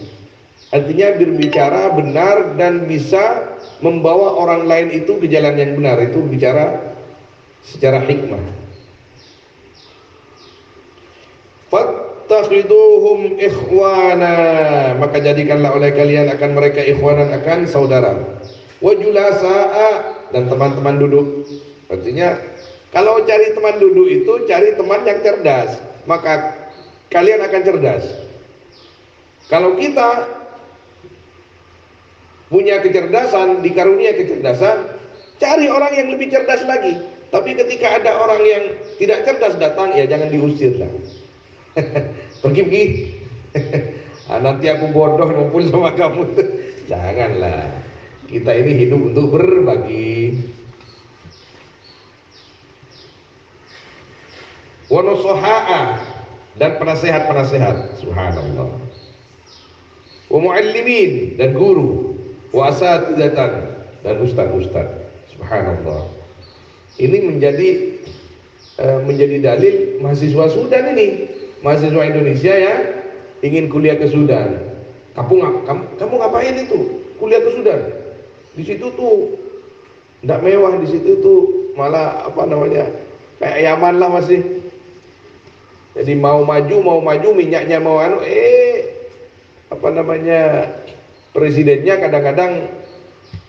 [SPEAKER 1] Artinya berbicara benar dan bisa membawa orang lain itu ke jalan yang benar, itu bicara secara hikmah. Fattakhiduhum ikhwana, maka jadikanlah oleh kalian akan mereka ikhwanan, akan saudara. Wa julasa'a, dan teman-teman duduk. Artinya kalau cari teman duduk itu cari teman yang cerdas, maka kalian akan cerdas. Kalau kita punya kecerdasan, dikarunia kecerdasan, cari orang yang lebih cerdas lagi. Tapi ketika ada orang yang tidak cerdas datang, ya jangan diusir lah. Pergi. Nanti aku bodoh ngumpul sama kamu. Janganlah. Kita ini hidup untuk berbagi. wa nusaha'a, dan penasehat-penasehat, subhanallah, wa muallimin, dan guru, wa asatidatan, dan ustaz-ustaz, subhanallah. Ini menjadi dalil mahasiswa Sudan ini, mahasiswa Indonesia yang ingin kuliah ke Sudan. Kamu ngapain itu kuliah ke Sudan? Di situ tuh nggak mewah, di situ tuh malah kayak Yaman lah masih. Jadi mau maju minyaknya mau presidennya kadang-kadang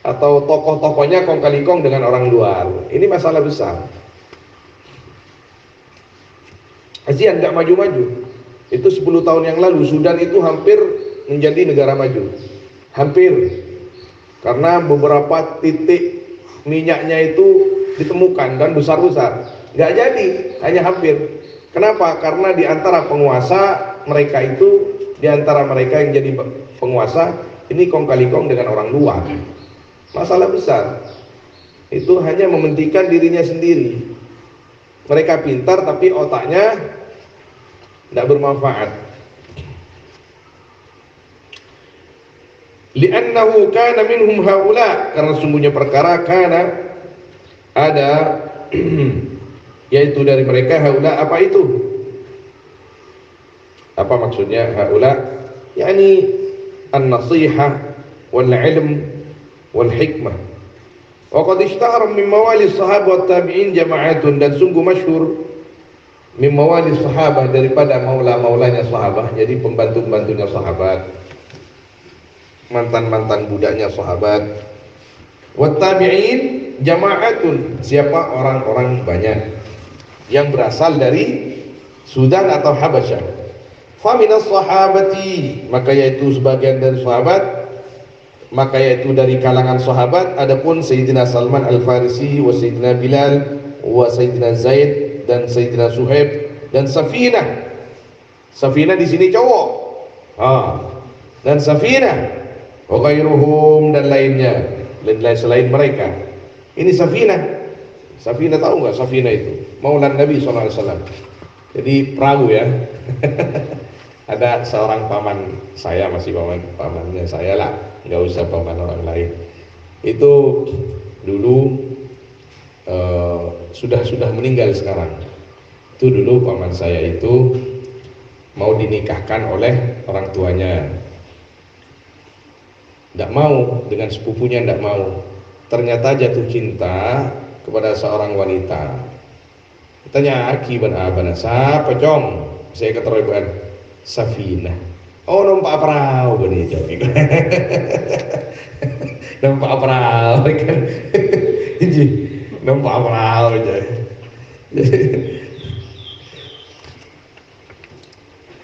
[SPEAKER 1] atau tokoh-tokohnya kong kali kong dengan orang luar. Ini masalah besar. Kasihan nggak maju-maju. Itu 10 tahun yang lalu Sudan itu hampir menjadi negara maju, hampir, karena beberapa titik minyaknya itu ditemukan dan besar-besar. Nggak jadi, hanya hampir. Kenapa? Karena di antara penguasa mereka itu, di antara mereka yang jadi penguasa ini kong kali kong dengan orang luar. Masalah besar. Itu hanya mementingkan dirinya sendiri. Mereka pintar tapi otaknya tidak bermanfaat. Li'annahu kana minhum haula, karena sungguhnya perkara kana ada yaitu dari mereka haula. Apa itu? Apa maksudnya haula? Yani an-nasihah wal ilm wal hikmah. Wa qad ishtahara min mawali sahabat wa tabi'in jama'atun, dan sungguh masyhur min mawali sahabat, daripada maula-maulanya sahabat, jadi pembantu-pembantunya sahabat, mantan-mantan budaknya sahabat. Wa tabi'in jama'atun, siapa? Orang-orang banyak yang berasal dari Sudan atau Habasyah. Fa minas sahabati, maka yaitu sebagian dari sahabat, maka yaitu dari kalangan sahabat, adapun Sayyidina Salman Al-Farisi, wa Sayyidina Bilal, wa Sayyidina Zaid, dan Sayyidina Suhaib, dan Safinah. Safinah di sini cowok. Dan Safinah, wa ghairuhum, dan lainnya, selain mereka. Ini Safinah. Safinah, tahu nggak Safinah itu? Maulan Nabi SAW. Jadi perahu ya. Ada seorang paman saya, masih pamannya saya lah, nggak usah paman orang lain. Itu dulu sudah meninggal sekarang. Itu dulu paman saya itu mau dinikahkan oleh orang tuanya, tidak mau, dengan sepupunya tidak mau. Ternyata jatuh cinta kepada seorang wanita. Tanya akibat abana siapa cong? Saya keterobohan Safinah. Oh, numpak perahu benih jawab. Numpak perahu kan. Jadi numpak perahu aja.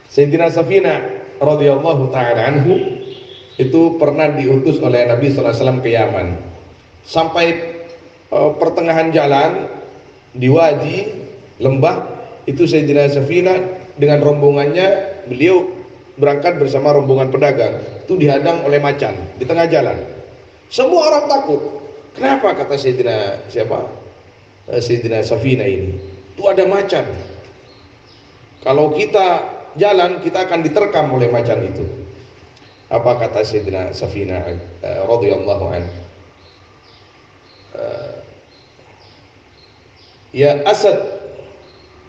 [SPEAKER 1] Sayyidina Safinah radhiyallahu ta'ala anhu itu pernah diutus oleh Nabi SAW ke Yaman. Sampai pertengahan jalan di wadi lembah itu, Sayyidina Safinah dengan rombongannya, beliau berangkat bersama rombongan pedagang, itu dihadang oleh macan di tengah jalan. Semua orang takut. Kenapa? Kata Sayyidina Sayyidina Safinah ini, itu ada macan. Kalau kita jalan, kita akan diterkam oleh macan itu. Apa kata Sayyidina Safinah radhiyallahu anhu? Ya Asad,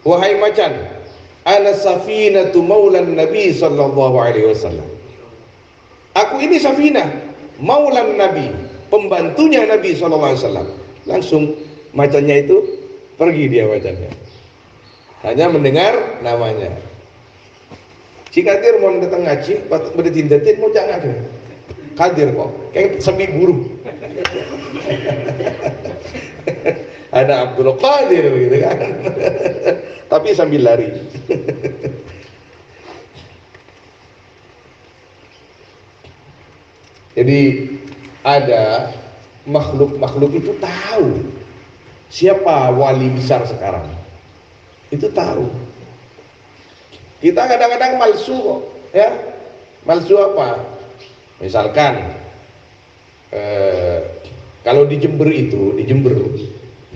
[SPEAKER 1] wahai macan, ana Safinatu maulan Nabi sallallahu alaihi wasallam. Aku ini Safinah, maulan Nabi, pembantunya Nabi sallallahu alaihi wasallam. Langsung macannya itu pergi, dia macannya. Hanya mendengar namanya. Cikatir mau datang ngaji, bertindatin mau jangan ada. Kadir kok, kayak sambil guru. Ada Abdul Qadir gitu kan. Tapi sambil lari. Jadi ada makhluk itu tahu siapa wali besar sekarang. Itu tahu. Kita kadang-kadang malsu kok, ya. Malsu apa? Misalkan kalau di Jember,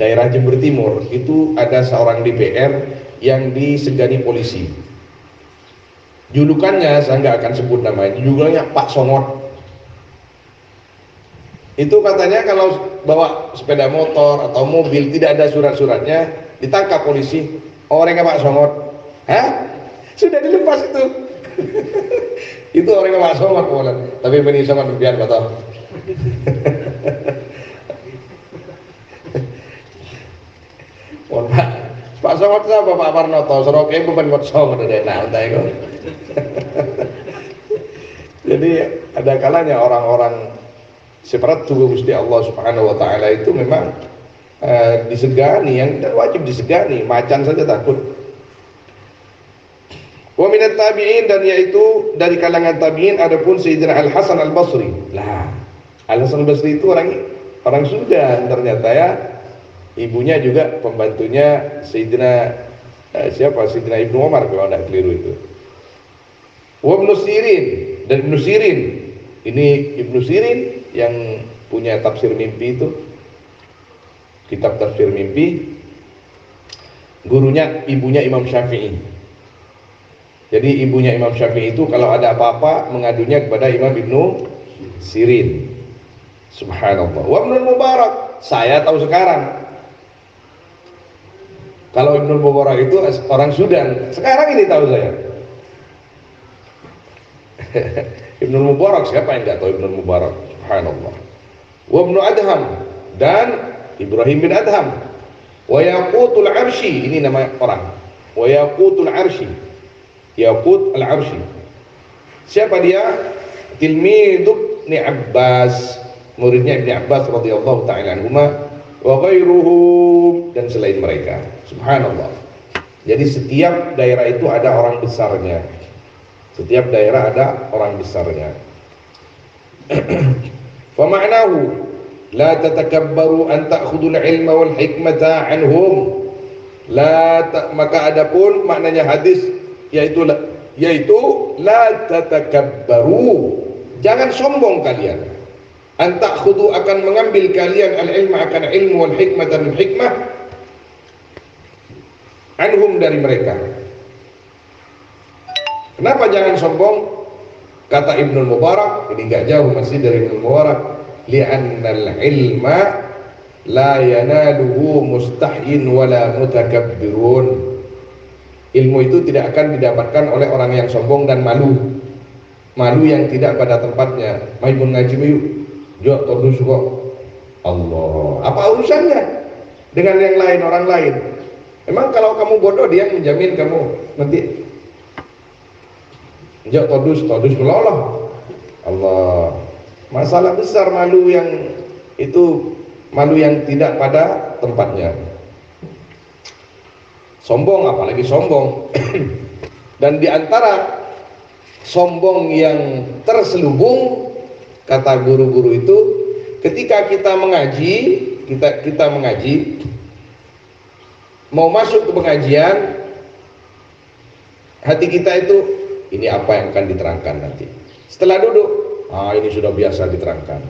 [SPEAKER 1] daerah Jember Timur itu ada seorang DPR yang disegani polisi. Julukannya saya nggak akan sebut namanya, julukannya Pak Songot. Itu katanya kalau bawa sepeda motor atau mobil tidak ada surat-suratnya, ditangkap polisi, orangnya Pak Songot. Hah? Sudah dilepas itu. Itu orangnya Pak Songot, tapi benih Songot biar betul. Pak Songot siapa Pak Parnoto? Seroke bukan Pak Songot ada enak entah itu. Jadi ada kalanya orang-orang seperti itu Gusti Allah Subhanahu wa taala itu memang disegani, yang wajib disegani, macan saja takut. Wa minat tabi'in, dan yaitu dari kalangan tabi'in adapun Sayyidina Al Hasan Al Basri. Lah, Al Hasan Al Basri itu orang Sudan ternyata ya. Ibunya juga pembantunya Sayyidina Sayyidina Ibnu Umar kalau tidak keliru itu. Wa Ibnu Sirin, dan Ibnu Sirin ini Ibnu Sirin yang punya tafsir mimpi itu, kitab tafsir mimpi, gurunya ibunya Imam Syafi'i. Jadi ibunya Imam Syafi'i itu kalau ada apa-apa mengadunya kepada Imam Ibnu Sirin. Subhanallah. Wa Ibnu Mubarak, saya tahu sekarang. Kalau Ibnu Mubarak itu orang Sudan, sekarang ini tahu saya. Ibnu Mubarak, siapa yang nggak tahu Ibnu Mubarak? Subhanallah. Wa Ibnu Adham, dan Ibrahim bin Adham. Wa Yaqutul Arsy, ini nama orang. Wa Yaqutul Arsy, Yaqut al-Arsy. Siapa dia? Tilmidhu Ibnu Abbas, muridnya Ibnu Abbas radhiyallahu ta'ala anhuma, wa ghairuhum, dan selain mereka. Subhanallah. Jadi setiap daerah itu ada orang besarnya. Setiap daerah ada orang besarnya. Fa ma'nahu la tatakabbaru an ta'khudul ilma wal hikmata anhum. Maka adapun maknanya hadis yaitu la tatakabbaru, jangan sombong kalian. An ta'khudhu, akan mengambil kalian al-ilma, akan ilmu, wal hikmah, dan hikmah, anhum, dari mereka. Kenapa jangan sombong? Kata Ibnu Mubarak, ini gak jauh masih dari Ibnu Mubarak, li'annal ilma la yanaluhu mustahyin wala mutakabbirun. Ilmu itu tidak akan didapatkan oleh orang yang sombong dan malu yang tidak pada tempatnya. Maimun ngaji yuk, jok todus kok. Allah, apa urusannya dengan yang lain, orang lain? Emang kalau kamu bodoh dia menjamin kamu nanti jok todus meloloh? Allah, masalah besar malu yang itu, malu yang tidak pada tempatnya. Sombong, apalagi sombong. Dan diantara sombong yang terselubung, kata guru-guru itu, ketika kita mengaji, kita mengaji, mau masuk ke pengajian, hati kita itu, ini apa yang akan diterangkan nanti. Setelah duduk, ini sudah biasa diterangkan.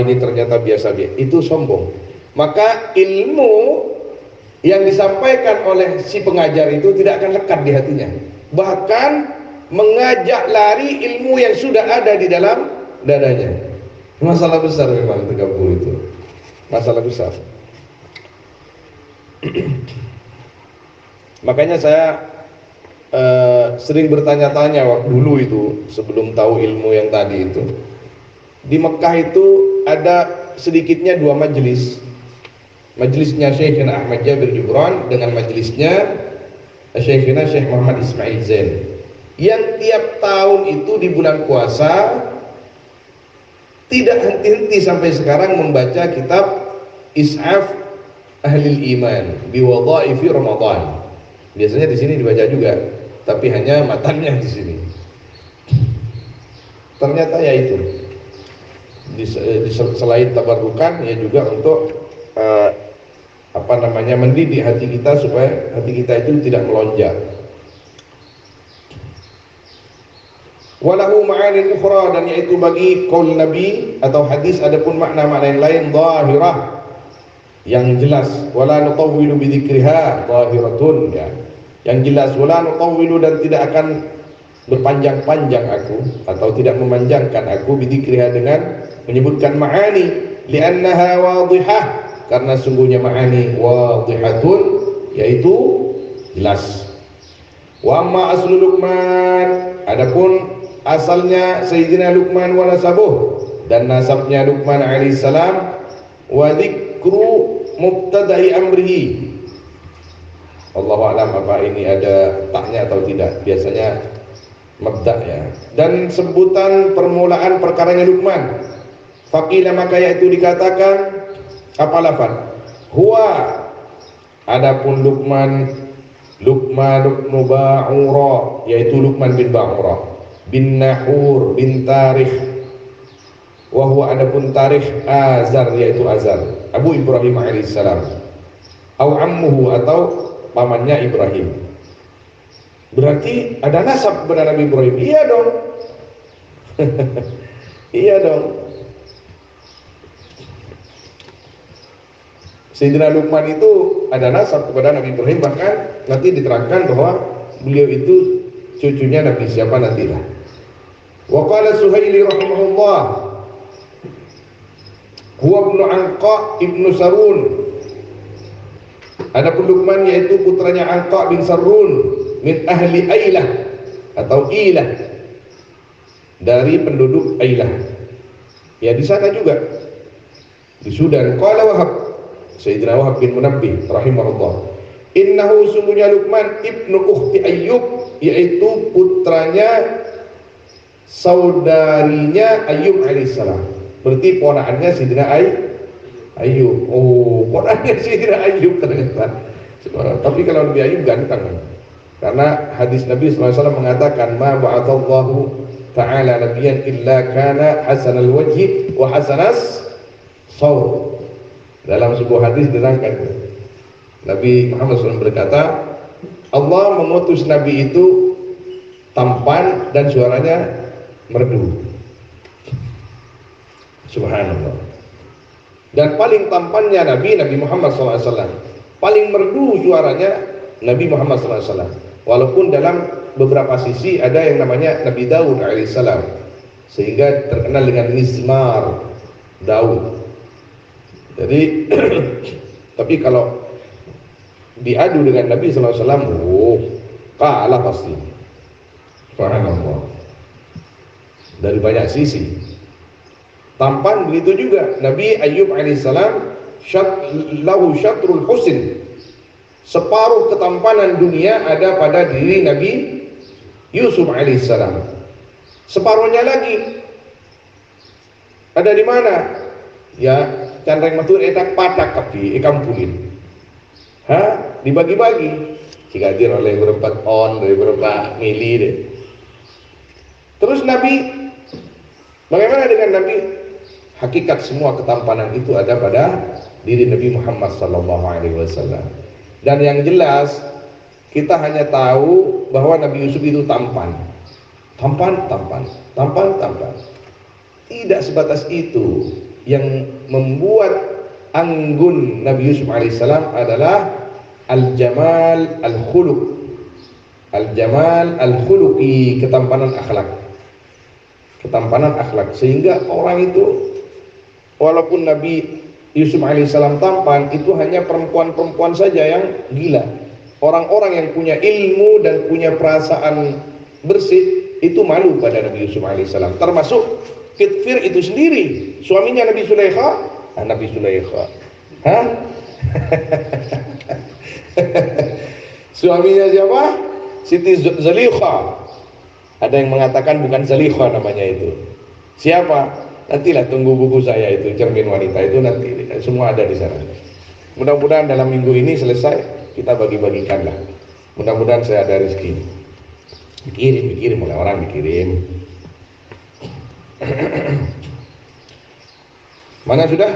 [SPEAKER 1] Ini ternyata biasa, itu sombong. Maka ilmu yang disampaikan oleh si pengajar itu tidak akan lekat di hatinya, bahkan mengajak lari ilmu yang sudah ada di dalam dadanya. Masalah besar memang tergabung itu, masalah besar. Makanya saya sering bertanya-tanya waktu dulu itu, sebelum tahu ilmu yang tadi itu. Di Mekah itu ada sedikitnya 2 majelis. Majelisnya Syekhina Ahmad Jabir Jubran dengan majelisnya Syekhina Syekh Muhammad Ismail Zain, yang tiap tahun itu di bulan puasa tidak henti-henti sampai sekarang membaca kitab Is'af Ahlil Iman bi Wadhaifi Ramadan. Biasanya di sini dibaca juga, tapi hanya matanya di sini. Ternyata ya itu, selain tabarukan ya juga untuk mendidik hati kita supaya hati kita itu tidak melonjak. Walahu ma'anin ukhra, dan yaitu bagi qaul Nabi atau hadis adapun makna-makna yang lain zahirah yang jelas, wala nutawwilu bidzikriha zahiratun, ya, yang jelas, wala nutawwilu, dan tidak akan berpanjang-panjang aku atau tidak memanjangkan aku bidzikriha dengan menyebutkan ma'ani, li'annaha wadihah, karena sungguhnya ma'ani wadihatun, yaitu jelas. Wa amma aslu Luqman, adapun asalnya Sayyidina Luqman wa nasabuh, dan nasabnya Luqman alaihissalam, wa dzikru mubtada'i amrihi. Allahu a'lam apa ini ada taknya atau tidak, biasanya mabda', ya. Dan sebutan permulaan perkaranya Luqman, faqila, maka yaitu dikatakan apa lafaz huwa, adapun Luqman bin Ba'ura, yaitu Luqman bin Ba'ura bin Nahur bin Tarikh, wa huwa, adapun Tarikh Azar, yaitu Azar Abu Ibrahim alaihissalam, au ammuhu, atau pamannya Ibrahim. Berarti ada nasab kepada Nabi Ibrahim. Iya dong. Iya dong. Sayyidina Luqman itu ada nasab kepada Nabi Ibrahim, bahkan nanti diterangkan bahwa beliau itu cucunya Nabi siapa nantilah. Wa qala Suhaili rahimahullah, huwa ibnu Anqa ibnu Sarun, adapun Luqman yaitu putranya Anqa bin Sarun, min ahli Ailah atau Ilah, dari penduduk Ailah, ya di sana juga di Sudan. Qala Wahab, Sayyidina Wahab bin Munabbih rahimahullah, innahu, sungguhnya Luqman ibnu ukhti Ayyub, yaitu putranya saudarinya Ayyub alaihissalam, berarti ponakannya Sayyidina Ayyub. Oh, ponakannya Sayyidina Ayyub ternyata. Tapi kalau Nabi Ayyub ganteng, karena hadis Nabi SAW mengatakan, ma ba'athallahu ta'ala nabiyyan illa kana hasanal wajhi wa hasanas sawt. Dalam sebuah hadis diterangkan, Nabi Muhammad SAW berkata, Allah mengutus Nabi itu tampan dan suaranya merdu. Subhanallah. Dan paling tampannya Nabi Muhammad SAW, paling merdu suaranya Nabi Muhammad SAW. Walaupun dalam beberapa sisi ada yang namanya Nabi Daud alaihissalam, sehingga terkenal dengan Mizmar Daud. Jadi tapi kalau diadu dengan Nabi SAW, kalah pasti. Subhanallah. Dari banyak sisi. Tampan begitu juga Nabi Ayyub alaihissalam, lahu syatrul husn, separuh ketampanan dunia ada pada diri Nabi Yusuf alaihissalam. Separuhnya lagi ada di mana? Ya, candreng matur etak patak kapi ikampulin. Dibagi-bagi. Jika dia oleh berempat on, dari berapa mili deh. Terus Nabi, bagaimana dengan Nabi? Hakikat semua ketampanan itu ada pada diri Nabi Muhammad SAW. Dan yang jelas, kita hanya tahu bahwa Nabi Yusuf itu tampan. Tidak sebatas itu. Yang membuat anggun Nabi Yusuf alaihissalam adalah al-jamal al-khuluq, al-jamal al-khuluqi, ketampanan akhlak, sehingga orang itu, walaupun Nabi Yusuf alaihissalam tampan, itu hanya perempuan-perempuan saja yang gila. Orang-orang yang punya ilmu dan punya perasaan bersih itu malu pada Nabi Yusuf alaihissalam, termasuk Kitfir itu sendiri, suaminya Nabi Sulaikha. Suaminya siapa? Siti Zalikha. Ada yang mengatakan bukan Zalikha namanya itu. Siapa? Nantilah tunggu buku saya itu, Cermin Wanita itu, nanti semua ada di sana. Mudah-mudahan dalam minggu ini selesai, kita bagi-bagikanlah. Mudah-mudahan saya ada rezeki. Dikirim oleh orang, dikirim. Mana sudah?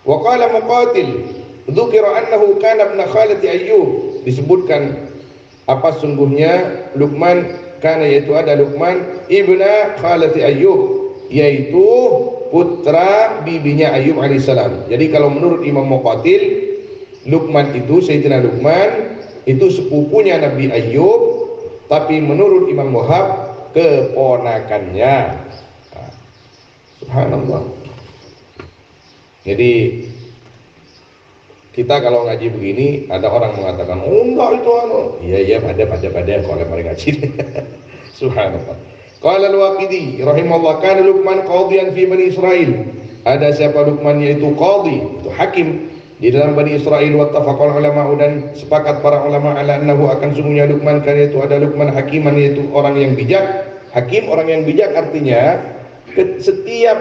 [SPEAKER 1] Wa qala Muqatil, dzukira annahu kana ibn khalati Ayyub, disebutkan apa sungguhnya Luqman, kana, yaitu ada Luqman ibna khalati Ayyub, yaitu putra bibinya Ayub alaihissalam. Jadi kalau menurut Imam Muqatil, Luqman itu, Sayyidina Luqman itu sepupunya Nabi Ayub, tapi menurut Imam Wahab keponakannya. Subhanallah. Jadi kita kalau ngaji begini, ada orang mengatakan, oh enggak itu iya pada kalau mereka ngaji. Subhanallah. Qala al-Waqidi rahimahullah, kana Luqman qadiyan fi Bani Israil. Ada siapa Luqman, yaitu qadhi, itu hakim di dalam Bani Israil. Wattafaqal ulama, dan sepakat para ulama ala annahu, akan sungguhnya Luqman, karena itu ada Luqman hakiman, yaitu orang yang bijak. Hakim, orang yang bijak, artinya setiap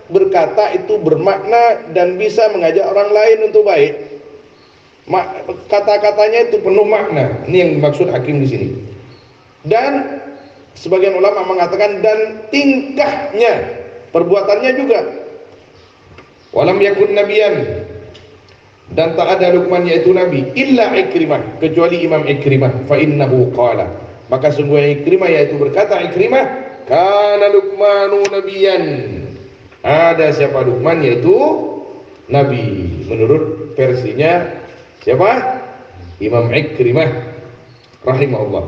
[SPEAKER 1] berkata itu bermakna dan bisa mengajak orang lain untuk baik. Kata-katanya itu penuh makna. Ini yang dimaksud hakim di sini. Dan sebagian ulama mengatakan dan tingkahnya, perbuatannya juga. Walam yakun nabiyan, dan tak ada Luqman yaitu nabi, illa Ikrimah, kecuali Imam Ikrimah. Fa innahu qala, maka sungguh Ikrimah yaitu berkata Ikrimah, kana Luqmanu nabiyan. Ada siapa Luqman yaitu nabi, menurut versinya siapa? Imam Ikrimah rahimahullah.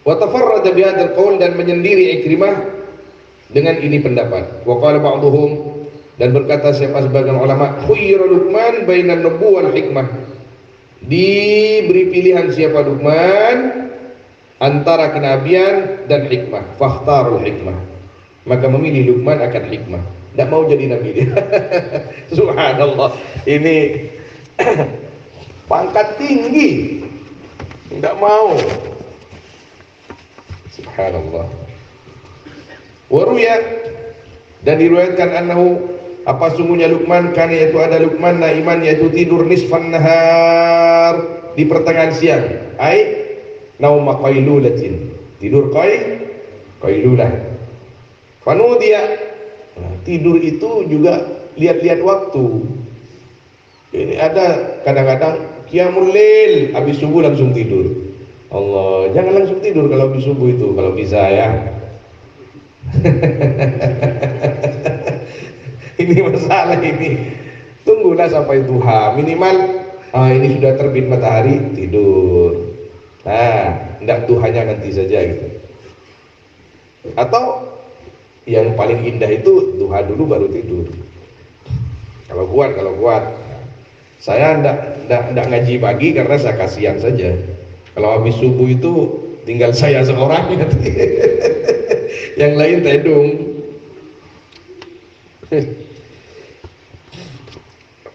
[SPEAKER 1] Wa tafarrada bi hadzal qaul, dan menyendiri Ikrimah dengan ini pendapat. Wa qala ba'dhum, dan berkata siapa sebagian ulama, khuyyira Luqman bainan nubuwah wal hikmah, diberi pilihan siapa Luqman antara kenabian dan hikmah. Fakhtarul hikmah, maka memilih Luqman akan hikmah. Tidak mau jadi nabi dia. Subhanallah, ini pangkat tinggi, tidak mau. Subhanallah. Waruya, dan diriwayatkan annahu, apa sungguhnya Luqman, kan yaitu ada Luqman naiman, yaitu tidur nisfan nahar, di pertengahan siang. Ai nauma qailulatin, tidur qailulah. Fanudiya, tidur itu juga lihat-lihat waktu. Ini ada kadang-kadang qiyamul lail, habis subuh langsung tidur. Allah, jangan langsung tidur kalau habis subuh itu, kalau bisa ya. Ini masalah ini. Tunggulah sampai duha minimal. Ini sudah terbit matahari, tidur. Tidak duhanya nanti saja gitu. Atau yang paling indah itu duha dulu baru tidur. Kalau kuat. Saya tidak ngaji pagi karena saya kasihan saja. Kalau habis subuh itu tinggal saya seorang, yang lain tedung.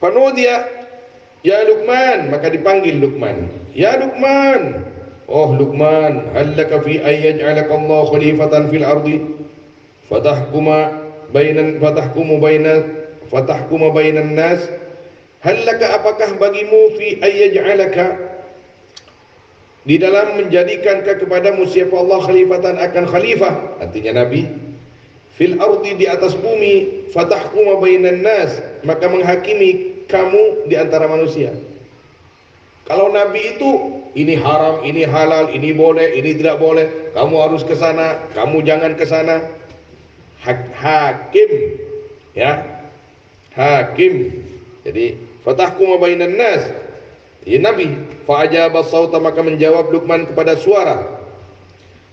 [SPEAKER 1] Fanudiya ya Luqman, maka dipanggil Luqman. Ya Luqman, oh Luqman, hallaka fi ayyaj'alaka Allah khalifatan fil ardi fatahkumu bainan nas. Hallaka, apakah bagimu, fi ayyaj'alaka, di dalam menjadikan kepadamu siapa Allah khalifatan, akan khalifah, artinya nabi, fil ardi, di atas bumi, fatahkuma bainan nas, maka menghakimi kamu di antara manusia. Kalau nabi itu ini haram, ini halal, ini boleh, ini tidak boleh, kamu harus ke sana, kamu jangan ke sana. Hakim, ya, hakim. Jadi fatahkuma bainan nas, ya nabi. Fa'ajaba sauta, maka menjawab Luqman kepada suara.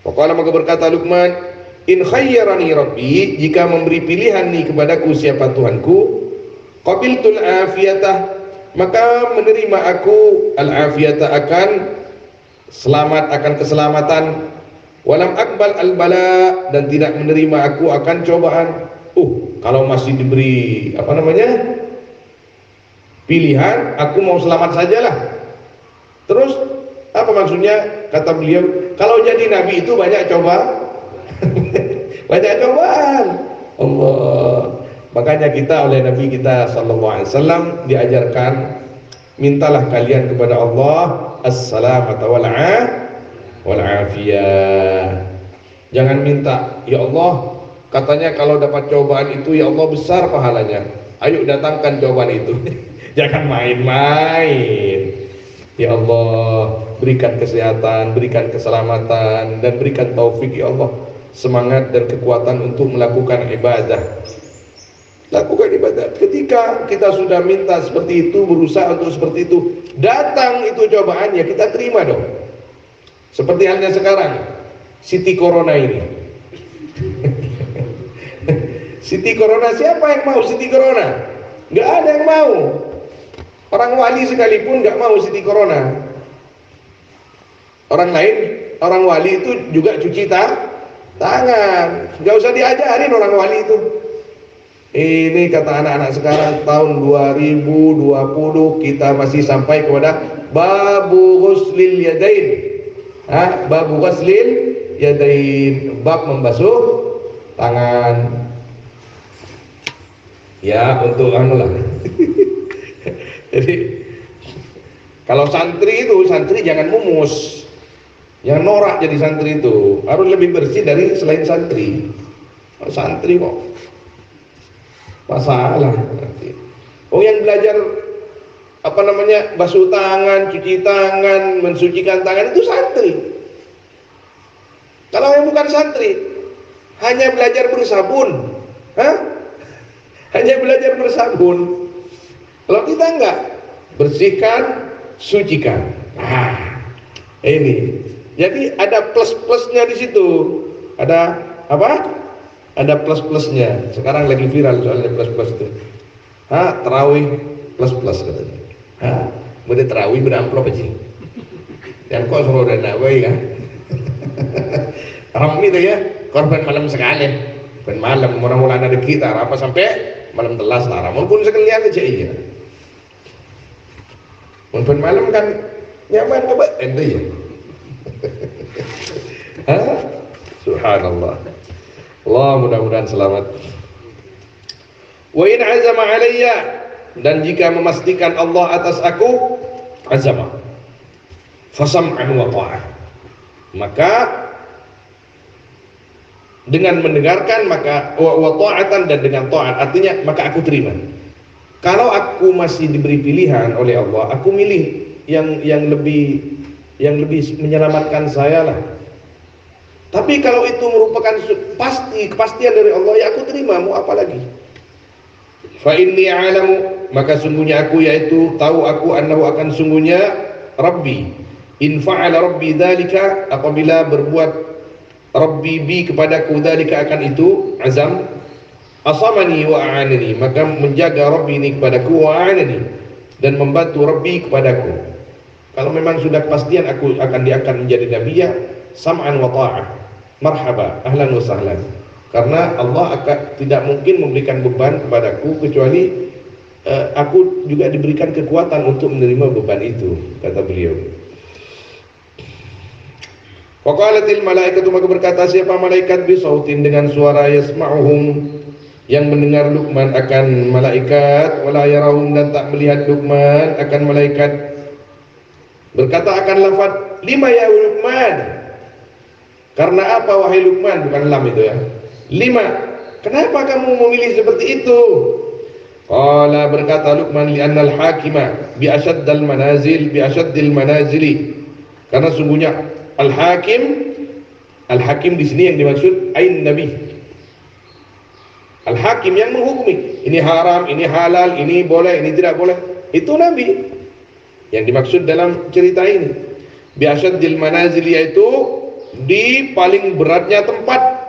[SPEAKER 1] Faqala, maka berkata Luqman, in khayyarani rabbi, jika memberi pilihan nih kepadaku siapa Tuhanku, qabiltul afiyatah, maka menerima aku al-afiyatah, akan selamat, akan keselamatan. Walam akbal al-bala, dan tidak menerima aku akan cobaan. Kalau masih diberi pilihan, aku mau selamat sajalah. Terus apa maksudnya? Kata beliau, kalau jadi nabi itu banyak banyak cobaan. Allah. Makanya kita oleh Nabi kita sallallahu alaihi wasallam diajarkan, mintalah kalian kepada Allah as-salamata wal afiyah. Jangan minta, ya Allah, katanya kalau dapat cobaan itu ya Allah besar pahalanya. Ayo datangkan cobaan itu. Jangan main-main. Ya Allah, berikan kesehatan, berikan keselamatan, dan berikan taufik ya Allah. semangat dan kekuatan untuk melakukan ibadah. Lakukan ibadah. Ketika kita sudah minta seperti itu, berusaha untuk seperti itu, datang itu cobaannya, kita terima dong. Seperti halnya sekarang, Siti Corona ini. Siti Corona, siapa yang mau Siti Corona? Nggak ada yang mau. Orang wali sekalipun nggak mau Siti Corona. Orang lain, orang wali itu juga cuci tangan. Nggak usah diajarin orang wali itu. Ini kata anak-anak sekarang tahun 2020 kita masih sampai kepada babu ghuslil yadain. Babu ghuslil yadain, bab membasuh tangan. Ya, untuk anulah. Jadi kalau santri jangan mumus, jangan norak jadi santri itu, harus lebih bersih dari selain santri. Santri kok masalah. Yang belajar basuh tangan, cuci tangan, mensucikan tangan itu santri. Kalau yang bukan santri hanya belajar bersabun, hanya belajar bersabun. Kalau kita enggak, bersihkan, sucikan. Ini. Jadi ada plus-plusnya di situ. Ada apa? Ada plus-plusnya. Sekarang lagi viral soalnya plus-plus itu. Terawih plus-plus katanya. Boleh terawih beramplop aja. Dan kok suruh dana ya. Ramai itu ya, korban malam sekali. Korban malam, orang-orang ada kita, apa sampai malam telas lah. Walaupun sekalian aja iya. Korban malam kan nyaman coba ente ya. Subhanallah. Allah mudah-mudahan selamat. Wa in azama alayya, dan jika memastikan Allah atas aku, azama fasam'an wa ta'ah, maka dengan mendengarkan, maka wa ta'atan, dan dengan ta'at, artinya maka aku terima. Kalau aku masih diberi pilihan oleh Allah, aku milih yang lebih menyelamatkan saya lah. Tapi kalau itu merupakan kepastian dari Allah, ya aku terima, mau apa lagi. Fa inni a'lamu, maka sungguhnya aku, yaitu tahu aku, annahu akan sungguhnya Rabbi, in fa'ala Rabbi dzalika, apabila berbuat Rabbi bi kepadaku dzalika akan itu, azam, asamani wa a'anani, maka menjaga Rabbi ini kepadaku, wa a'anani, dan membantu Rabbi kepadaku. Kalau memang sudah kepastian aku akan menjadi nabi, ya sam'an wa ta'ah, marhaba, ahlan wa sahlan. Karena Allah tidak mungkin memberikan beban kepadaku kecuali aku juga diberikan kekuatan untuk menerima beban itu, kata beliau. Waqalatil malaikatu, maka berkata siapa malaikat, bisautin, dengan suara, yasma'uhum, yang mendengar Luqman akan malaikat, wala yarahum, dan tak melihat Luqman akan malaikat. Berkata akan lafaz, lima ya Luqman, karena apa wahai Luqman, bukan lam itu ya. Lima, kenapa kamu memilih seperti itu? Qala, berkata Luqman, li'annal hakima bi asyaddil manazili, karena sungguhnya al-hakim di sini yang dimaksud ain nabi. Al-hakim yang menghukumi, ini haram, ini halal, ini boleh, ini tidak boleh, itu nabi yang dimaksud dalam cerita ini. Bi asyaddil manazili, yaitu di paling beratnya tempat,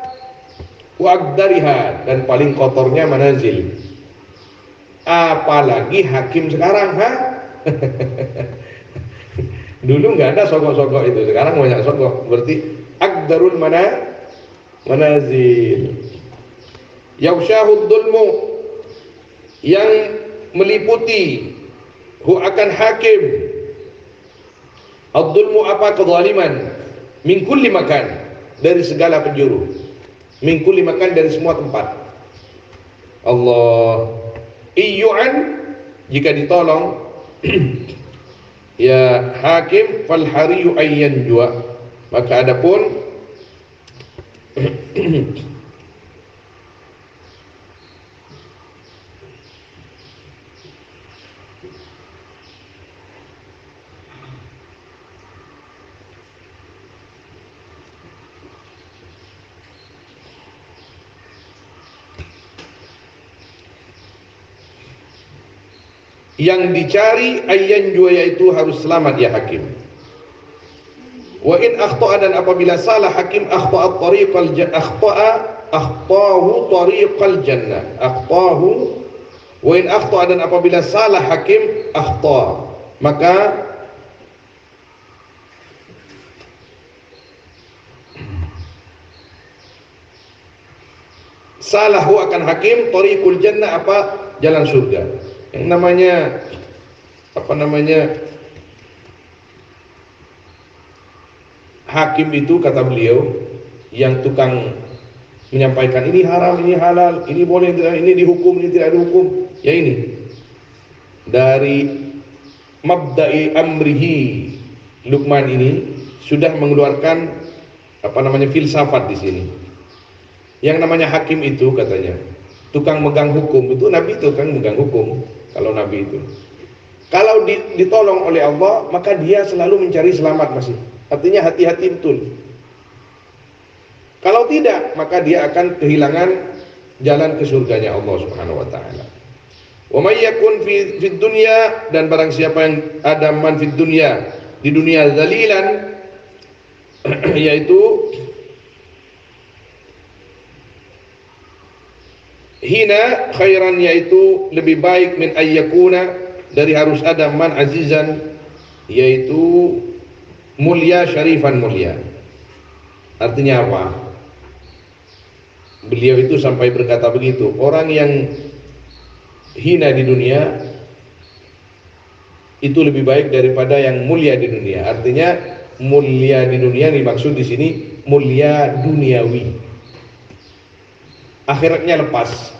[SPEAKER 1] wa aqdariha, dan paling kotornya manazil. Apalagi hakim sekarang, dulu nggak ada sogok-sogok itu, sekarang banyak sogok. Berarti aqdarul manazil. Yausyahud dulmu, yang meliputi hu akan hakim. Ad-dulmu apa? Kezaliman. Min kulli makan, dari segala penjuru. Min kulli makan, dari semua tempat. Allah. Iyu'an, jika ditolong ya hakim, fal hariyu ayyan jua, maka adapun Yang dicari ayyan jua yaitu harus selamat ya hakim. Wa in akhta'a dan apabila salah hakim akhta'a tariqal akhtahu tariqal jannah. Akhtahu wa in akhta'a dan apabila salah hakim akhta' maka salahu akan hakim tariqul jannah apa jalan surga. Yang namanya hakim itu kata beliau yang tukang menyampaikan ini haram, ini halal, ini boleh, ini dihukum, ini tidak dihukum. Ya ini dari mabda'i amrihi Luqman ini sudah mengeluarkan filsafat di sini. Yang namanya hakim itu katanya tukang megang hukum, itu Nabi itu kan megang hukum. Kalau Nabi itu kalau ditolong oleh Allah maka dia selalu mencari selamat masih. Artinya hati-hati betul. Kalau tidak maka dia akan kehilangan jalan ke surganya Allah Subhanahu wa taala. Wa may yakun fid dunya dan barang siapa yang ada man fid dunya di dunia zalilan yaitu hina khairan yaitu lebih baik min ayyakuna dari harus ada man azizan yaitu mulia syarifan mulia. Artinya apa? Beliau itu sampai berkata begitu, orang yang hina di dunia itu lebih baik daripada yang mulia di dunia. Artinya mulia di dunia dimaksud di sini mulia duniawi. Akhiratnya lepas.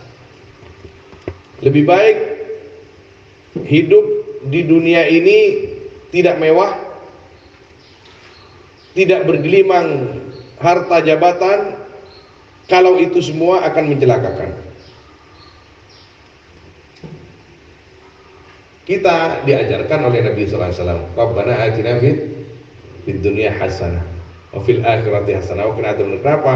[SPEAKER 1] Lebih baik hidup di dunia ini tidak mewah, tidak bergelimang harta jabatan, kalau itu semua akan mencelakakan. Kita diajarkan oleh Nabi sallallahu alaihi wasallam, Rabbana atina fid dunya hasanah wa fil akhirati hasanah wa qina adzabannar. Kenapa?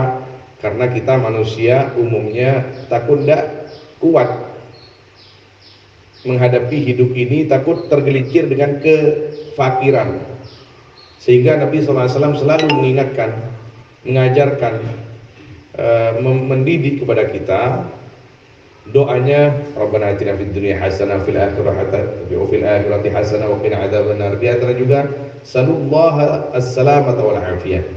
[SPEAKER 1] Karena kita manusia umumnya takut tidak kuat menghadapi hidup ini, takut tergelincir dengan kefakiran. Sehingga Nabi SAW selalu mengingatkan, mengajarkan, mendidik kepada kita doanya Rabbana atina fid dunya hasanah fil akhirati hasanah wa qina adzabannar. Di antara juga salullaha as-salamata wal afiyah.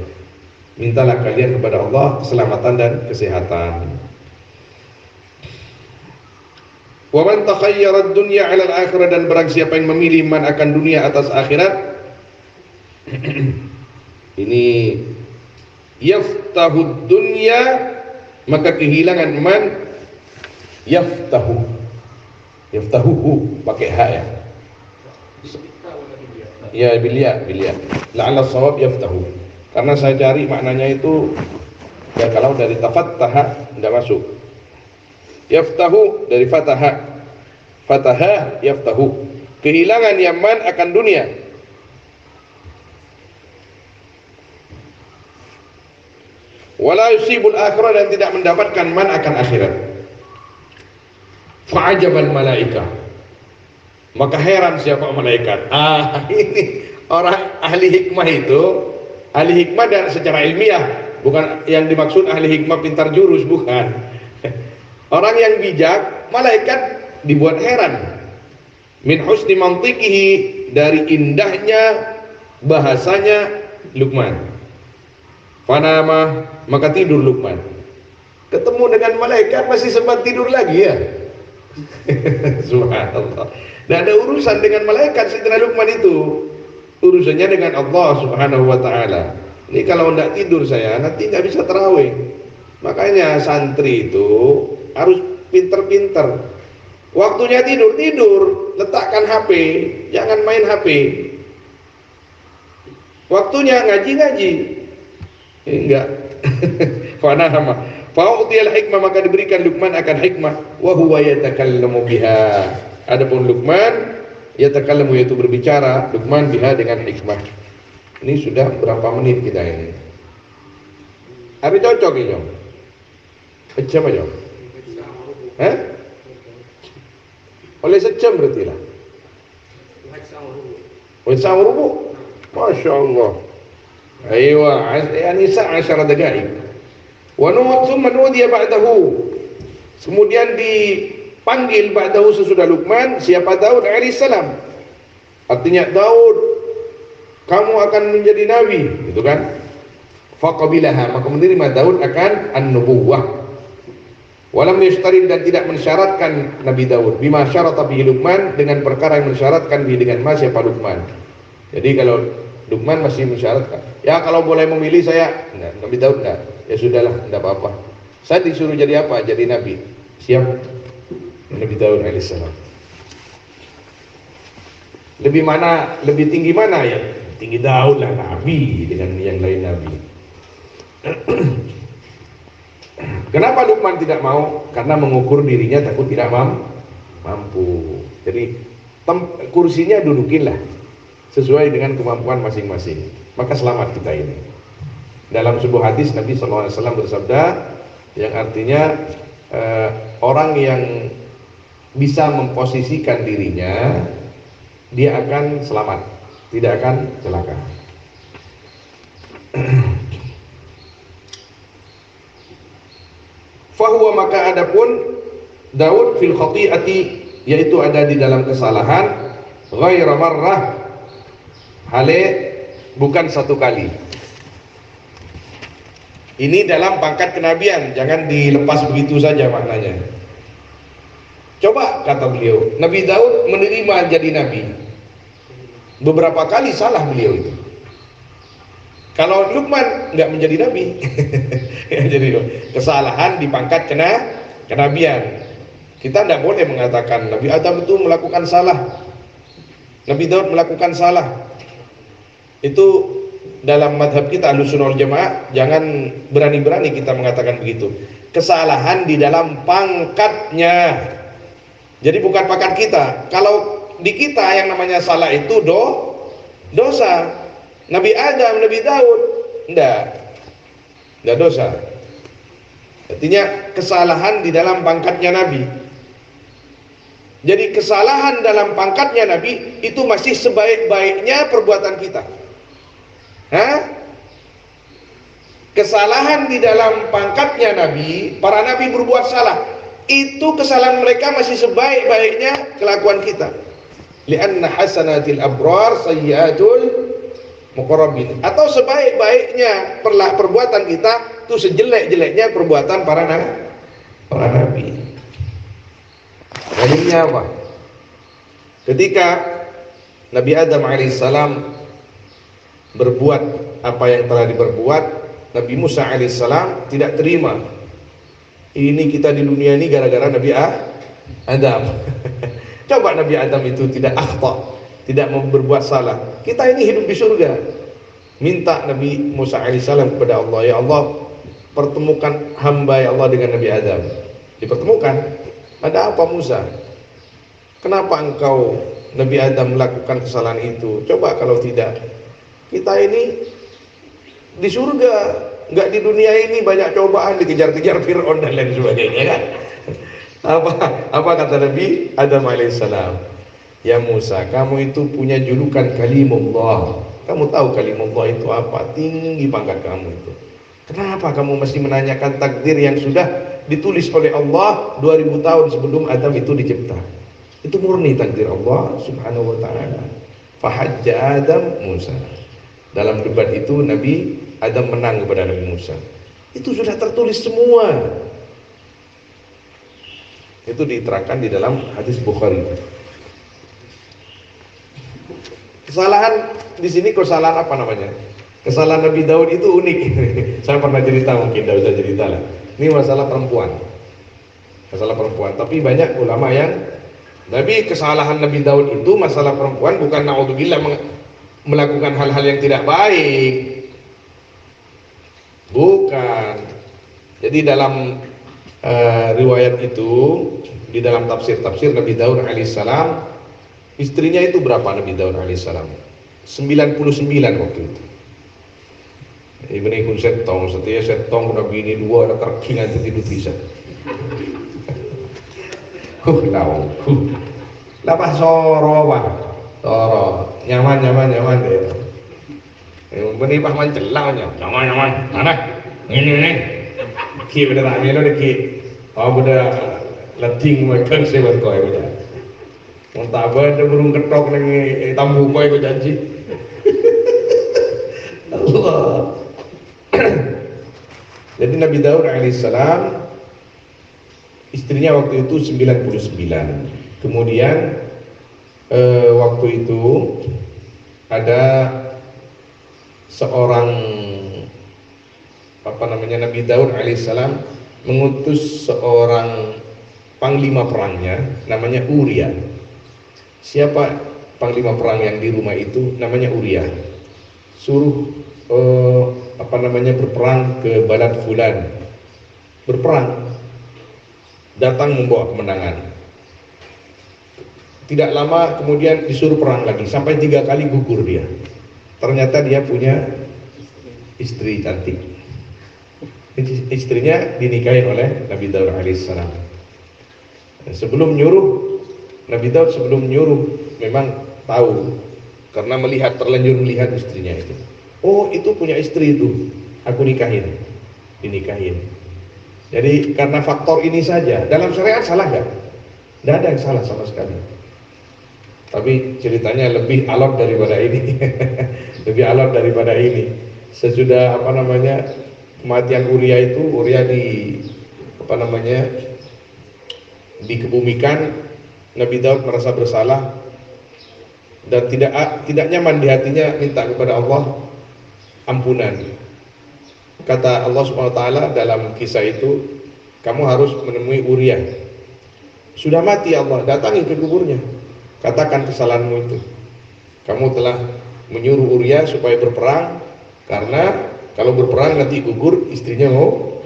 [SPEAKER 1] Mintalah kalian kepada Allah keselamatan dan kesehatan. Wa man takhayyara ad-dunya 'ala al-akhirah dan barang siapa yang memilih man akan dunia atas akhirat ini yaftahu dunya maka kehilangan man yaftahuhu pakai ha ya bilia la'alla shawab yaftahu karena saya cari maknanya itu ya kalau dari tafattaha tidak masuk. Yaftahu dari fataha yaftahu kehilangan yaman akan dunia. Wala yusibul akhirah dan tidak mendapatkan man akan akhirat. Fa'ajabal malaika maka heran siapa malaikat. Ini orang ahli hikmah itu, ahli hikmah dan secara ilmiah, bukan yang dimaksud ahli hikmah pintar jurus, bukan. Orang yang bijak, malaikat dibuat heran. Min husni mantiqihi dari indahnya bahasanya Luqman. Fanama maka tidur Luqman. Ketemu dengan malaikat masih sempat tidur lagi ya. Subhanallah. Tidak ada urusan dengan malaikat Sayyidina Luqman itu. Urusannya dengan Allah Subhanahu wa taala. Ini kalau tidak tidur saya nanti nggak bisa tarawih. Makanya santri itu harus pinter-pinter. Waktunya tidur, letakkan HP, jangan main HP. Waktunya ngaji. Enggak. Fanahama. Fa'utiyal hikmah maka diberikan Luqman akan hikmah wa huwa yatakallamu biha. Adapun Luqman yatakallamu yaitu berbicara, Luqman biha dengan hikmah. Ini sudah berapa menit kita ini? Apa cocok ini? Sejam aja. Oleh sejam berarti lah. وتسع وربع ما شاء الله. أيوة يعني ساعة 10 دقائق. ثم نودي بعده, kemudian dipanggil ba'dahu sesudah Luqman. Siapa? Daud alaihissalam. Artinya, Daud, kamu akan menjadi nabi, gitu kan? Faqabilaha, maka menerima Daud akan an-nubuwah. Walam yashtarin, dan tidak mensyaratkan Nabi Daud bima syarata bihi Luqman, dengan perkara yang mensyaratkan bihi dengan siapa Luqman. Jadi kalau Luqman masih mensyaratkan, ya kalau boleh memilih saya, nah, Nabi Daud enggak. Ya sudahlah, enggak apa-apa. Saya disuruh jadi apa? Jadi nabi. Siap. Nabi Daud alaihissalam. Lebih tinggi mana ya? Tinggi Daud lah, nabi dengan yang lain nabi. Kenapa Luqman tidak mau? Karena mengukur dirinya takut tidak mampu. Jadi kursinya dudukinlah sesuai dengan kemampuan masing-masing. Maka selamat kita ini. Dalam sebuah hadis Nabi SAW bersabda, yang artinya orang yang bisa memposisikan dirinya, dia akan selamat, tidak akan celaka. Fahuwa, maka adapun Daud fil khati'ati, yaitu ada di dalam kesalahan, ghaira marrah, hale bukan satu kali. Ini dalam pangkat kenabian, jangan dilepas begitu saja maknanya. Coba, kata beliau, Nabi Daud menerima jadi nabi. Beberapa kali salah beliau itu. Kalau Luqman nggak menjadi nabi. Jadi kesalahan di pangkat kenabian. Kita tidak boleh mengatakan Nabi Adam itu melakukan salah, Nabi Daud melakukan salah. Itu dalam madhab kita Ahlussunnah wal Jamaah, jangan berani-berani kita mengatakan begitu. Kesalahan di dalam pangkatnya. Jadi bukan pangkat kita. Kalau di kita yang namanya salah itu dosa. Nabi Adam, Nabi Daud enggak dosa. Artinya kesalahan di dalam pangkatnya Nabi. Jadi kesalahan dalam pangkatnya Nabi itu masih sebaik-baiknya perbuatan kita. Kesalahan di dalam pangkatnya Nabi, para Nabi berbuat salah, itu kesalahan mereka masih sebaik-baiknya kelakuan kita. Li'anna hasanatil abrar sayyiatul muqarrabin, atau sebaik-baiknya perbuatan kita itu sejelek-jeleknya perbuatan para nabi. Dalilnya apa? Ketika Nabi Adam alaihissalam berbuat apa yang telah diperbuat, Nabi Musa alaihissalam tidak terima. Ini kita di dunia ini gara-gara Nabi Adam. Coba Nabi Adam itu tidak akhta, tidak mau berbuat salah. Kita ini hidup di surga. Minta Nabi Musa alaihissalam kepada Allah, ya Allah, pertemukan hamba ya Allah dengan Nabi Adam. Dipertemukan. Ada apa Musa? Kenapa engkau Nabi Adam melakukan kesalahan itu? Coba kalau tidak, kita ini di surga, nggak di dunia ini banyak cobaan, dikejar-kejar Fir'aun dan lain sebagainya kan? Apa kata Nabi Adam alaihissalam? Ya Musa, kamu itu punya julukan kalimullah. Kamu tahu kalimullah itu apa? Tinggi pangkat kamu itu. Kenapa kamu masih menanyakan takdir yang sudah ditulis oleh Allah 2000 tahun sebelum Adam itu dicipta? Itu murni takdir Allah subhanahu wa ta'ala. Fahajja Adam Musa. Dalam debat itu Nabi Adam menang kepada Nabi Musa. Itu sudah tertulis semua. Itu diterangkan di dalam hadis Bukhari. Kesalahan di sini, kesalahan apa namanya? Kesalahan Nabi Daud itu unik. Saya pernah cerita, mungkin tidak usah cerita lah. Ini masalah perempuan. Masalah perempuan. Tapi banyak ulama yang kesalahan Nabi Daud itu masalah perempuan, bukan naudzubillah melakukan hal-hal yang tidak baik. Bukan. Jadi dalam riwayat itu, di dalam tafsir Nabi Daud alaihissalam, istrinya itu berapa Nabi Daud alaihissalam? 99 waktu itu. Ibni kun setong, setiap setong Nabi ini dua ada terkingan itu bisa. Lapas sorowan. Toro, nyaman deh. Ini paman celahnya, nyaman. Mana? Ini. Ki bener rame lo ki. Oh bener leting makan saya berkoi bener. Mau tabah ada burung ketok nengi tambu koi ko janji. Allah. Jadi Nabi Daud alaihissalam istrinya waktu itu 99. Kemudian waktu itu ada seorang Nabi Daud alaihissalam mengutus seorang panglima perangnya namanya Uria. Siapa panglima perang yang di rumah itu? Namanya Uria. Suruh berperang ke Balad Fulan. Berperang, datang membawa kemenangan. Tidak lama kemudian disuruh perang lagi, sampai 3 kali gugur dia. Ternyata dia punya istri cantik. Istrinya dinikahi oleh Nabi Daud alaihissalam. Nabi Daud sebelum nyuruh memang tahu, karena terlanjur melihat istrinya itu. Oh, itu punya istri itu, aku dinikahin. Jadi karena faktor ini saja, dalam syariat salah nggak? Tidak ada yang salah sama sekali. Tapi ceritanya lebih alot daripada ini. Sesudah kematian Uria itu, dikebumikan, Nabi Daud merasa bersalah dan tidak nyaman di hatinya, minta kepada Allah ampunan. Kata Allah Subhanahu wa taala dalam kisah itu, kamu harus menemui Uria. Sudah mati Allah, datangi ke kuburnya. Katakan kesalahanmu itu. Kamu telah menyuruh Uria supaya berperang, karena kalau berperang nanti gugur istrinya mau.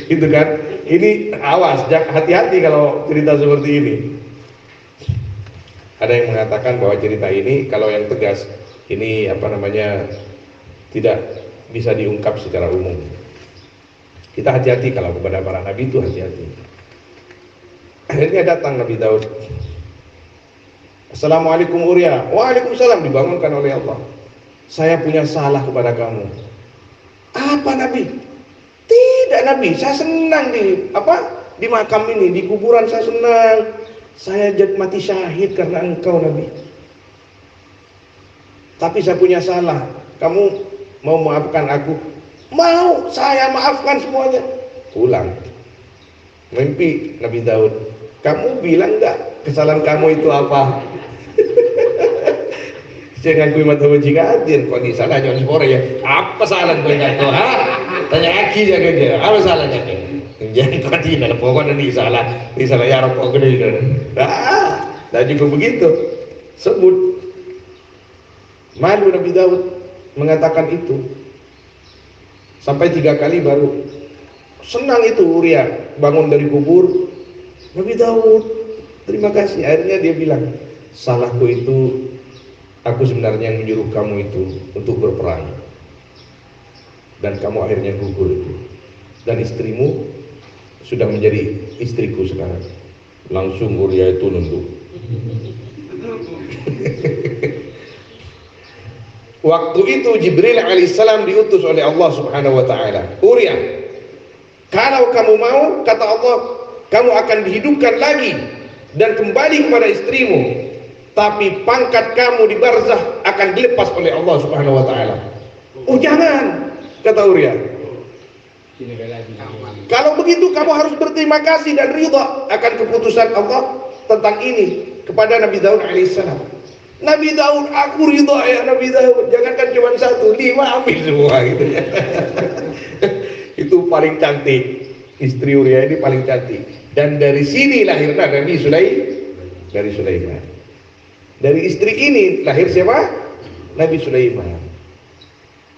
[SPEAKER 1] Itu kan. Ini awas, hati-hati kalau cerita seperti ini. Ada yang mengatakan bahwa cerita ini kalau yang tegas ini tidak bisa diungkap secara umum. Kita hati-hati kalau kepada para nabi itu hati-hati. Akhirnya datang Nabi Daud. Assalamualaikum Uria. Waalaikumsalam, dibangunkan oleh Allah. Saya punya salah kepada kamu. Apa Nabi? Tidak Nabi, saya senang di makam ini, di kuburan saya senang. Saya mati syahid karena engkau Nabi. Tapi saya punya salah. Kamu mau maafkan aku? Mau, saya maafkan semuanya. Pulang. Mimpi Nabi Daud. Kamu bilang enggak kesalahan kamu itu apa? Jangan kui mata majikan, kok di sana jangan sepore ya. Apa salah kau itu? Tanya aki jaga dia. Apa salahnya? Jangan kau tidak. Pokoknya ini salah ya rokok gede itu. Dah juga begitu. Sebut. Malu Nabi Daud mengatakan itu. Sampai 3 kali baru senang itu Uria bangun dari kubur. Nabi Daud, terima kasih. Akhirnya dia bilang, salahku itu, aku sebenarnya yang menyuruh kamu itu untuk berperang, dan kamu akhirnya gugur itu. Dan istrimu sudah menjadi istriku sekarang. Langsung Uria itu nunduk. Waktu itu Jibril alaihissalam diutus oleh Allah subhanahu wa ta'ala. Uria, kalau kamu mau, kata Allah, kamu akan dihidupkan lagi dan kembali kepada istrimu, tapi pangkat kamu di barzah akan dilepas oleh Allah subhanahu wa ta'ala. Oh jangan, kata Uria. Kalau begitu kamu harus berterima kasih dan ridha akan keputusan Allah tentang ini kepada Nabi Daud alaihissalam. Nabi Daud, aku ridha ya Nabi Daud, jangankan cuma 1, 5 ambil semua gitu ya. Itu paling cantik, istri Uria ini paling cantik. Dan dari sini lahirnya Nabi Sulaiman. Dari istri ini lahir siapa? Nabi Sulaiman.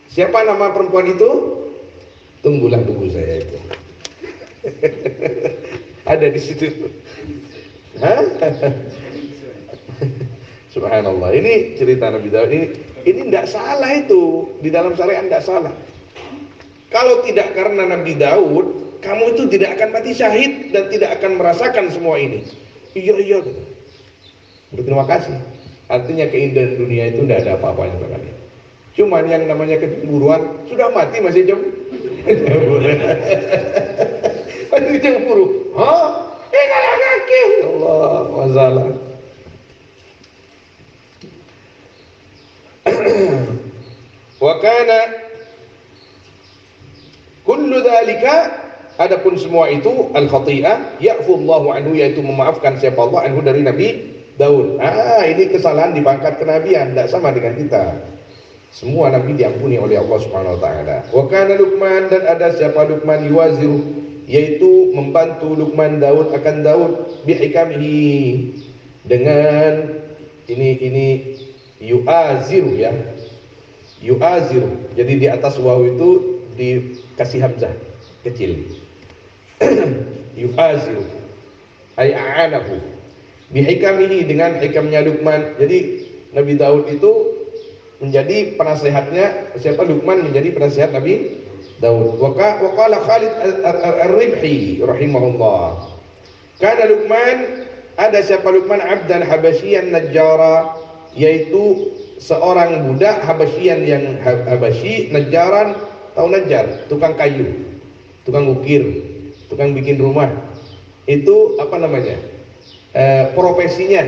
[SPEAKER 1] Siapa nama perempuan itu? Tunggulah buku saya itu. Ada di situ. Subhanallah. Ini cerita Nabi Daud ini tidak salah itu, di dalam syariat tidak salah. Kalau tidak karena Nabi Daud, kamu itu tidak akan mati syahid dan tidak akan merasakan semua ini. Iya. Berterima kasih. Artinya keindahan dunia itu tidak ada apa-apanya sekali. Cuman yang namanya kecemburuan sudah mati masih masih cemburu. Hah? Kalah kaki. Allah masalah. Wa kana kullu dzalika, adapun semua itu al-khati'ah ya'fu Allahu anhu, yaitu memaafkan siapa Allah anhu dari Nabi Daud. Ini kesalahan di pangkat kenabian, tidak sama dengan kita. Semua nabi diampuni oleh Allah Subhanahu wa taala. Wa kana Luqman, dan ada siapa Luqman, yuwaziru, yaitu membantu Luqman Daud akan Daud, bihikamihi, dengan ini yuaziru ya. Yuaziru. Jadi di atas waw itu dikasih hamzah kecil. Yuaziru ay a'anahu bihikamihi, dengan hikamnya Luqman. Jadi Nabi Daud itu menjadi penasehatnya, siapa Luqman menjadi penasehat Nabi Daud. Wa qala Khalid ar-Ribhi rahimahullah, kana Luqman, ada siapa Luqman, abdan habasyian najjara, yaitu seorang budak habasyian yang habasyi, najjaran, tahu najjar, tukang kayu, tukang ukir, tukang bikin rumah. Itu apa namanya? Profesinya.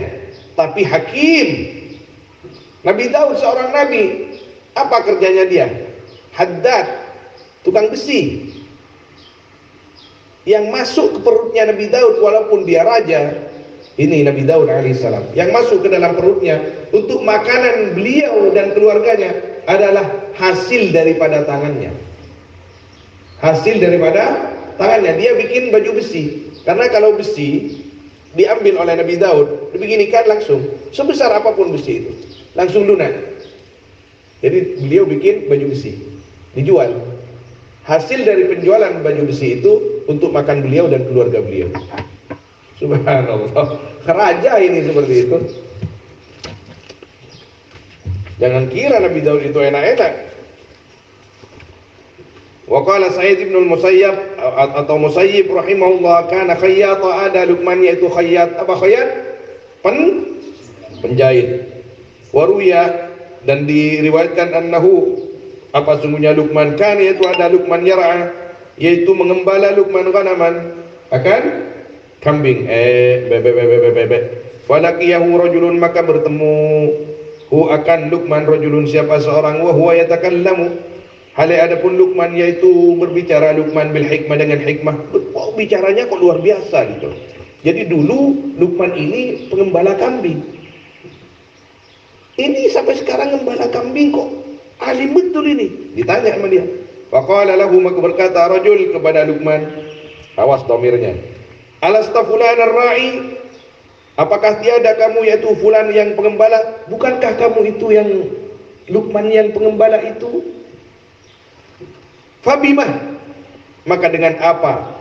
[SPEAKER 1] Tapi hakim. Nabi Daud seorang nabi, apa kerjanya dia? Haddad, tukang besi, yang masuk ke perutnya Nabi Daud walaupun dia raja. Ini Nabi Daud alaihissalam, yang masuk ke dalam perutnya untuk makanan beliau dan keluarganya adalah hasil daripada tangannya. Hasil daripada tangannya, dia bikin baju besi. Karena kalau besi diambil oleh Nabi Daud, dibeginikan langsung, sebesar apapun besi itu, langsung lunak. Jadi beliau bikin baju besi, dijual. Hasil dari penjualan baju besi itu untuk makan beliau dan keluarga beliau. Subhanallah, raja ini seperti itu. Jangan kira Nabi Daud itu enak-enak. Wa qala Sa'id bin al-Musayyab atau Musayyib rahimahullah, kana khayyata, ada Luqman yaitu khayyat. Apa khayyat? Penjahit. Waruya, dan diriwayatkan annahu, apa sungguhnya Luqman, kan yaitu ada Luqman yar'a, yaitu mengembala Luqman ghanaman, akan kambing. Falaqiyahu rajulun, maka bertemu hu akan Luqman rajulun, siapa seorang, wa huwa yatakallamu, hal adapun Luqman yaitu berbicara Luqman bil hikmah, dengan hikmah. Kok bicaranya kok luar biasa gitu. Jadi dulu Luqman ini pengembala kambing. Ini sampai sekarang ngembala kambing kok alim betul ini. Ditanya sama dia. Faqala lahu, maka berkata rajul kepada Luqman, awas domirnya, alasta fulan ar-ra'i, apakah tiada kamu yaitu fulan yang pengembala? Bukankah kamu itu yang Luqman yang pengembala itu? Fabimah, maka dengan apa?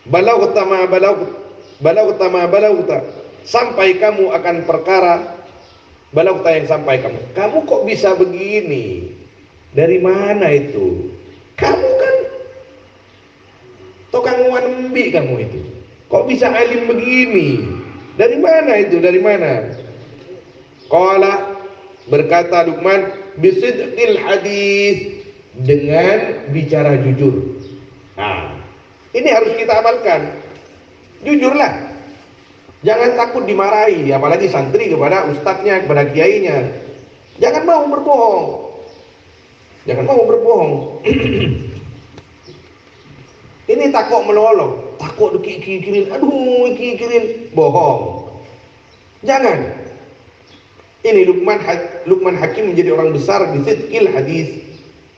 [SPEAKER 1] Balauta ma balauta, sampai kamu akan perkara. Balauta, yang sampai kamu kok bisa begini? Dari mana itu? Kamu kan tukang wanbi kamu itu. Kok bisa alim begini? Dari mana itu? Dari mana? Qala, berkata Luqman, bisidqil hadis, dengan bicara jujur. Nah, ini harus kita amalkan. Jujurlah. Jangan takut dimarahi, apalagi santri kepada ustadznya, kepada kiainya. Jangan mau berbohong. Jangan mau berbohong. Ini takut melolong, takut dikikirin, aduh kikirin, bohong. Jangan. Ini Luqman Hakim menjadi orang besar di sidqil hadis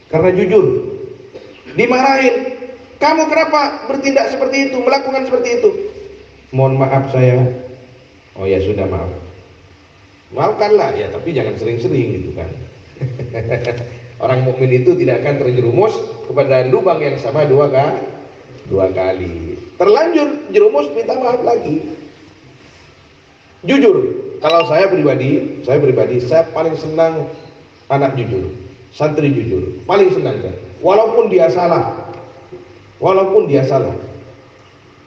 [SPEAKER 1] karena jujur. Dimarahin, kamu kenapa bertindak seperti itu, melakukan seperti itu? Mohon maaf saya. Oh ya sudah, maaf. Maafkanlah ya, tapi jangan sering-sering gitu kan. Orang mukmin itu tidak akan terjerumus kepada lubang yang sama dua kali. Terlanjur jerumus, minta maaf lagi. Jujur. Kalau saya pribadi, saya paling senang anak jujur, santri jujur. Paling senang saya. Walaupun dia salah.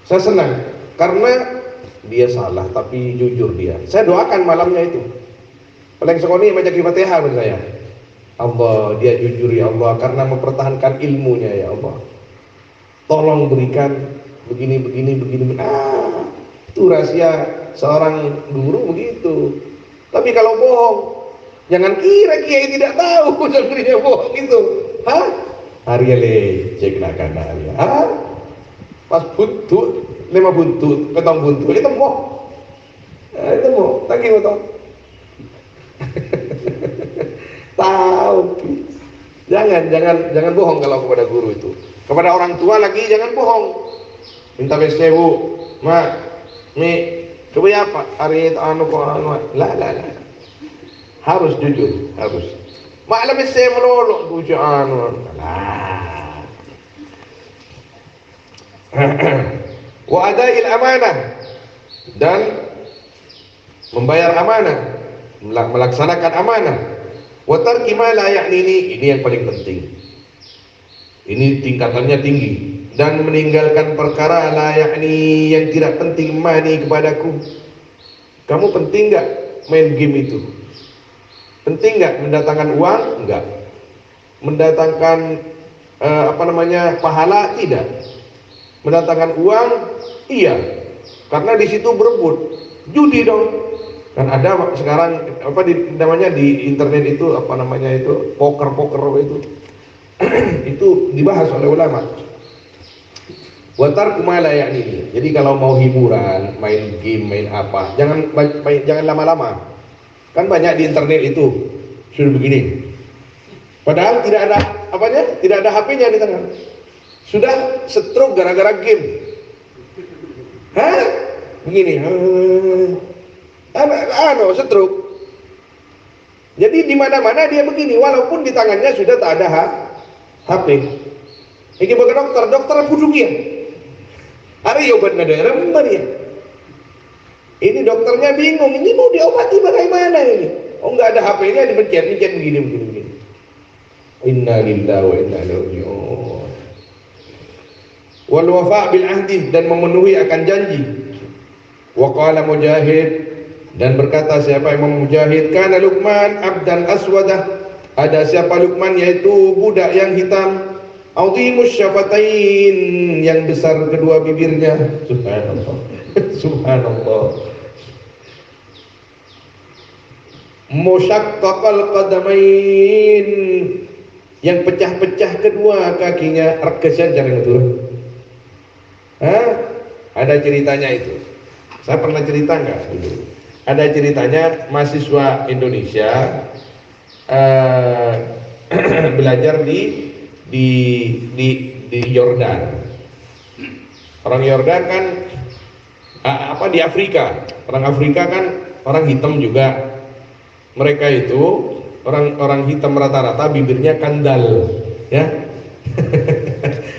[SPEAKER 1] Saya senang. Karena dia salah tapi jujur dia. Saya doakan malamnya itu. Paling sekali baca Fatihah buat saya. Allah, dia jujur ya Allah karena mempertahankan ilmunya ya Allah. Tolong berikan begini. Itu rahasia seorang guru begitu. Tapi kalau bohong, jangan kira kiai tidak tahu sebenarnya bohong itu. Hah? Arya le cek nak kana Arya. Hah? Pas buntut, 5 buntut, petang buntut, itu mau. Itu mau, tak kira tahu. Tahu. Jangan bohong kalau kepada guru itu. Kepada orang tua lagi jangan bohong. Minta sewu, mak, mi, coba apa? Hari itu anu kok anu, lah. Harus jujur, harus. Mak lebih saya melolok bujuk anu, lah. Wa adail amanah dan membayar amanah, melaksanakan amanah. Wa tarki ma la ya'nini, ini yang paling penting. Ini tingkatannya tinggi, dan meninggalkan perkara la ya'ni yang tidak penting mani kepadaku. Kamu penting enggak main game itu? Penting enggak mendatangkan uang? Enggak. Mendatangkan pahala? Tidak. Mendatangkan uang? Iya. Karena di situ berebut. Judi dong. Kan ada sekarang namanya di internet itu poker itu. Itu dibahas oleh ulama. Watar kumala yakni. Jadi kalau mau hiburan, main game, main apa, jangan lama-lama. Kan banyak di internet itu sudah begini. Padahal tidak ada tidak ada HP-nya di tangan. Sudah stroke gara-gara game. Hah? Begini. Stroke. Jadi di mana-mana dia begini, walaupun di tangannya sudah tak ada HP. Ini bagi dokter pudukia. Ada obat negara ya. Ini dokternya bingung, ini mau diobati bagaimana ini? Oh enggak ada HP-nya, dipencet begini. Inna lillahi wa inna ilaihi raji'un. Wal wafa' bil ahdi, dan memenuhi akan janji. Wa qala Mujahid, dan berkata siapa Imam Mujahid, kana Luqman abdan aswadah, ada siapa Luqman yaitu budak yang hitam, azimus syafatain, yang besar kedua bibirnya. Subhanallah. Subhanallah. Musyaqqaqal qadamain, yang pecah-pecah kedua kakinya. Rekesan jangan betul. Ada ceritanya itu. Saya pernah cerita enggak dulu? Ada ceritanya mahasiswa Indonesia belajar di Yordan. Orang Yordan kan di Afrika. Orang Afrika kan orang hitam juga. Mereka itu orang hitam rata-rata bibirnya kandal, ya.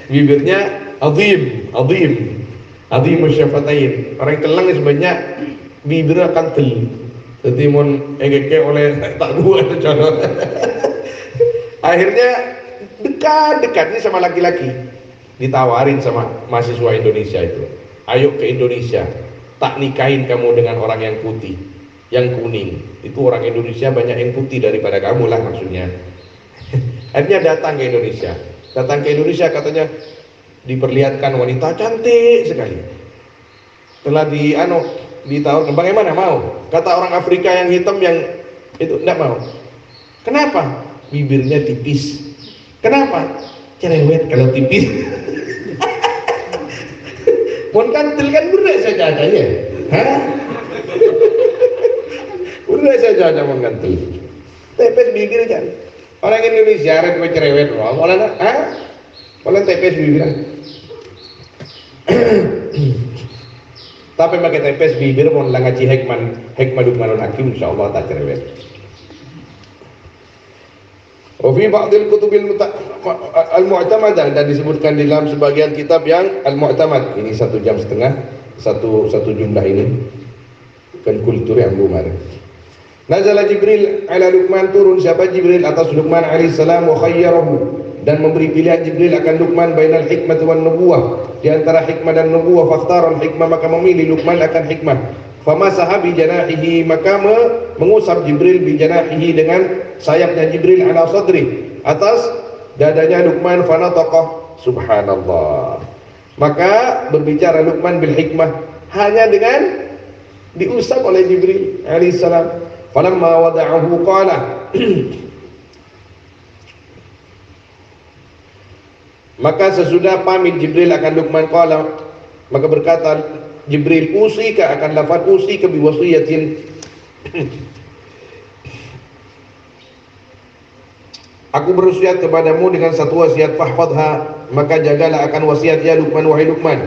[SPEAKER 1] Bibirnya azim syafatain. Orang telang sebanyak bibirnya kantel. Jadi mon engeke oleh tak buat contoh. Akhirnya dekat nih sama laki-laki, ditawarin sama mahasiswa Indonesia itu, ayo ke Indonesia, tak nikahin kamu dengan orang yang putih, yang kuning. Itu orang Indonesia banyak yang putih daripada kamu lah maksudnya. Akhirnya datang ke Indonesia, katanya diperlihatkan wanita cantik sekali. Setelah ditawarkan, bagaimana mau? Kata orang Afrika yang hitam yang itu enggak mau. Kenapa? Bibirnya tipis. Kenapa? Cerewet kalau tipis. Mon kantil kan berat saja adanya. Berat saja ada mon kantil. Tepes bibir kan. Orang Indonesia ada cerewet loh. Malah tepes bibir. Tapi pakai tepes bibir mon langaci hikmah Luqmanul Hakim insyaallah tak cerewet. Wafi ba'dil kutubil al-mu'tamadah, dan disebutkan di dalam sebagian kitab yang al-mu'tamad. Ini 1 jam setengah satu jumlah ini kan kultur yang lumar. Nazala Jibril ala Luqman, turun siapa Jibril atas Luqman alaihissalam, wa khayyarahu, dan memberi pilihan Jibril akan Luqman bainal hikmah wan nubuwah, di antara hikmah dan nubuwah. Fakhtara al-hikmah, maka memilih Luqman akan hikmah. Famasaha bi janahihi, maka mengusap Jibril bi janahihi dengan sayapnya Jibril ala sadri, atas dadanya Luqman. Fanataqah, subhanallah, maka berbicara Luqman bil hikmah, hanya dengan diusap oleh Jibril alaihissalam. Falamma wada'ahu qala maka sesudah pamit Jibril akan Luqman, qala, maka berkata Jibril, usika, akan lafaz usika bi wasiyatin, aku berwasiat kepadamu dengan satu wasiat, fahfadha, maka jagalah akan wasiat ya Luqman, wahai Luqman.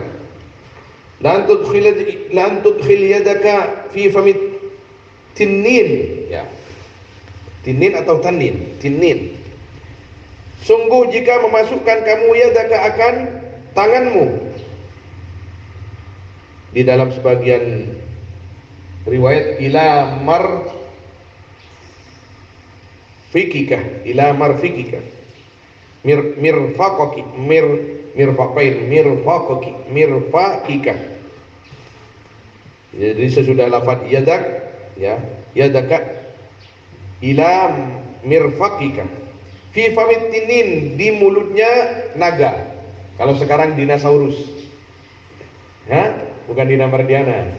[SPEAKER 1] Lan tudkhil yadaka fi famit tinnin, ya, tinnin atau tanin, tinnin. Sungguh jika memasukkan kamu yadaka akan tanganmu, di dalam sebagian riwayat ila marfikika, ila marfikika, mirfaqaki, mirfaqika. Jadi sesudah lafaz yadak, ya, yadaka ila mirfaqika fi famit tinin, di mulutnya naga. Kalau sekarang dinosaurus, ya, bukan Dina Mardiana.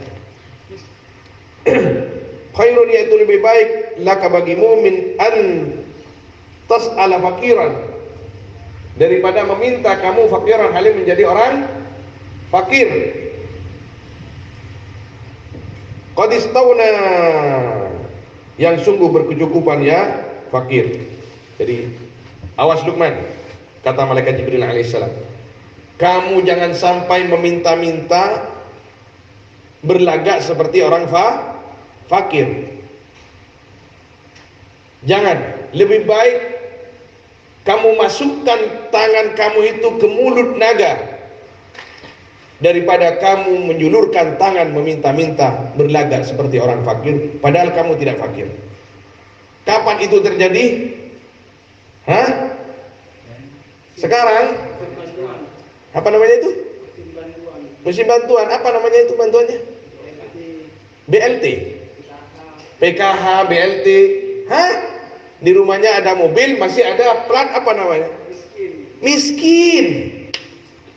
[SPEAKER 1] Khairun, yaitu lebih baik, laka bagimu, min an tas'ala fakiran, daripada meminta kamu fakiran, halim menjadi orang fakir. Qad istawna, yang sungguh berkecukupan ya fakir. Jadi awas Luqman, kata malaikat Jibril alaihissalam, kamu jangan sampai meminta-minta, berlagak seperti orang fakir. Jangan, lebih baik kamu masukkan tangan kamu itu ke mulut naga, daripada kamu menjulurkan tangan meminta-minta, berlagak seperti orang fakir, padahal kamu tidak fakir. Kapan itu terjadi? Hah? Sekarang? Apa namanya itu? Musim bantuan. Apa namanya itu bantuannya? BLT, PKH, BLT. Hah? Di rumahnya ada mobil, masih ada plat, apa namanya? Miskin.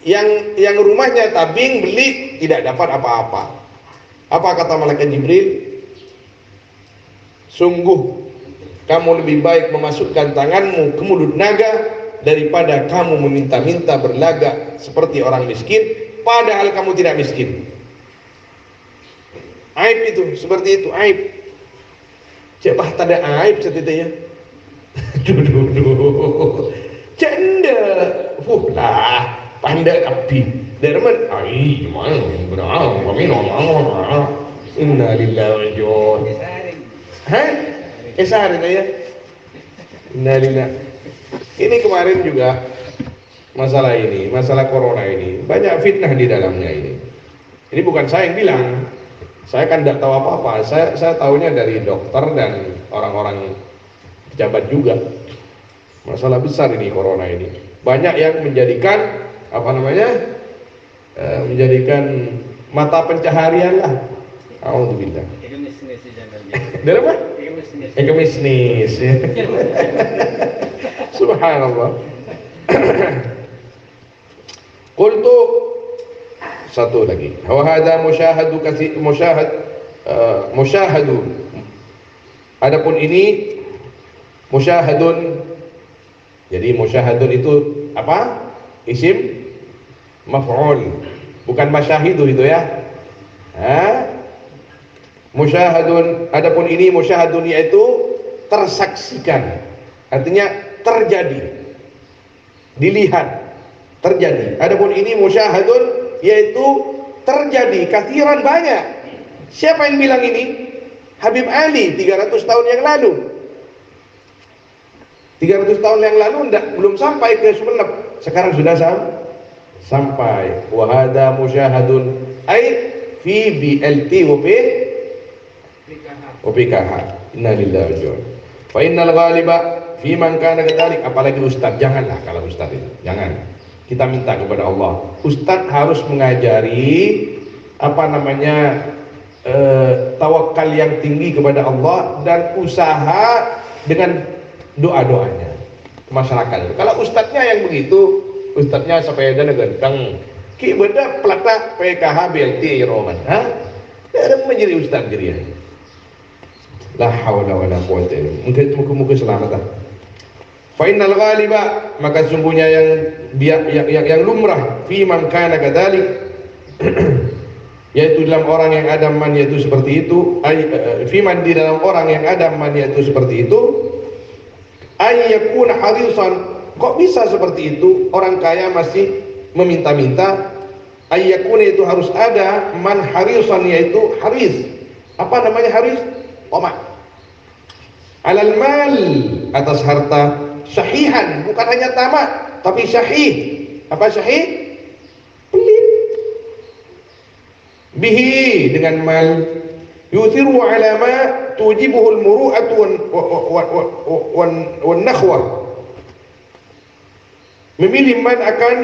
[SPEAKER 1] Yang rumahnya tabing, beli, tidak dapat apa-apa. Apa kata malaikat Jibril? Sungguh kamu lebih baik memasukkan tanganmu ke mulut naga, daripada kamu meminta-minta, berlagak seperti orang miskin, padahal kamu tidak miskin. Aib itu, seperti itu, aib. Coba tada aib setidaknya. Duh. Canda. Lah, pandai api. Derman, ai, mana berang, kami nolak. Inna lillahi wa inna ilaihi. Hah? Sehari ya. Inna lillahi. Ini kemarin juga masalah ini, masalah corona ini, banyak fitnah di dalamnya ini. Ini bukan saya yang bilang. Saya kan tidak tahu apa-apa. Saya tahunya dari dokter dan orang-orang pejabat juga. Masalah besar ini corona ini. Banyak yang menjadikan menjadikan mata pencaharian lah. Alhamdulillah. Dari apa? Ekomisnis. Ya. Subhanallah. Qultu, satu lagi. Wa hadza musyahadu. Adapun ini musyahadun. Jadi musyahadun itu apa? Isim maf'ul. Bukan masyahidu itu ya. Musyahadun, adapun ini musyahadun yaitu tersaksikan, artinya terjadi, dilihat, terjadi. Adapun ini musyahadun yaitu terjadi, kathiran, banyak. Siapa yang bilang ini? Habib Ali 300 tahun yang lalu. 300 tahun yang lalu belum sampai ke Sumeneb, sekarang sudah sampai. Wa hadza musyahadun ai fi BLT wa PKH. Inna lillahi wa inna ilaihi. Fa innal ghaliba fi man kana kadzalik, apalagi ustaz, janganlah kalau ustaz itu. Jangan. Kita minta kepada Allah. Ustaz harus mengajari apa namanya tawakal yang tinggi kepada Allah dan usaha dengan doa-doanya masyarakat. Kalau ustaznya yang begitu, ustaznya sepeda ganteng, ki beda pelata PKH BLT Roman, ada menjadi ustaz jadi. La haula wala quwwata illa billah. Mungkin selamat. Fa innal ghaliba, maka sungguhnya yang lumrah fi man kana kadzalik, yaitu dalam orang yang ada man yaitu seperti itu, fi man di dalam orang yang ada man yaitu seperti itu, ay yakuna harisan, kok bisa seperti itu, orang kaya masih meminta-minta, ay yakuna itu harus ada man harisan, yaitu haris. Apa namanya haris? Tamak. Alal mal, atas harta, syahihan, bukan hanya tamak tapi syahih. Apa syahih? Pelit. Bihi, dengan mal, yuthiru ala ma tujibuhu al-muru'atu wan nakhwah, memilih man akan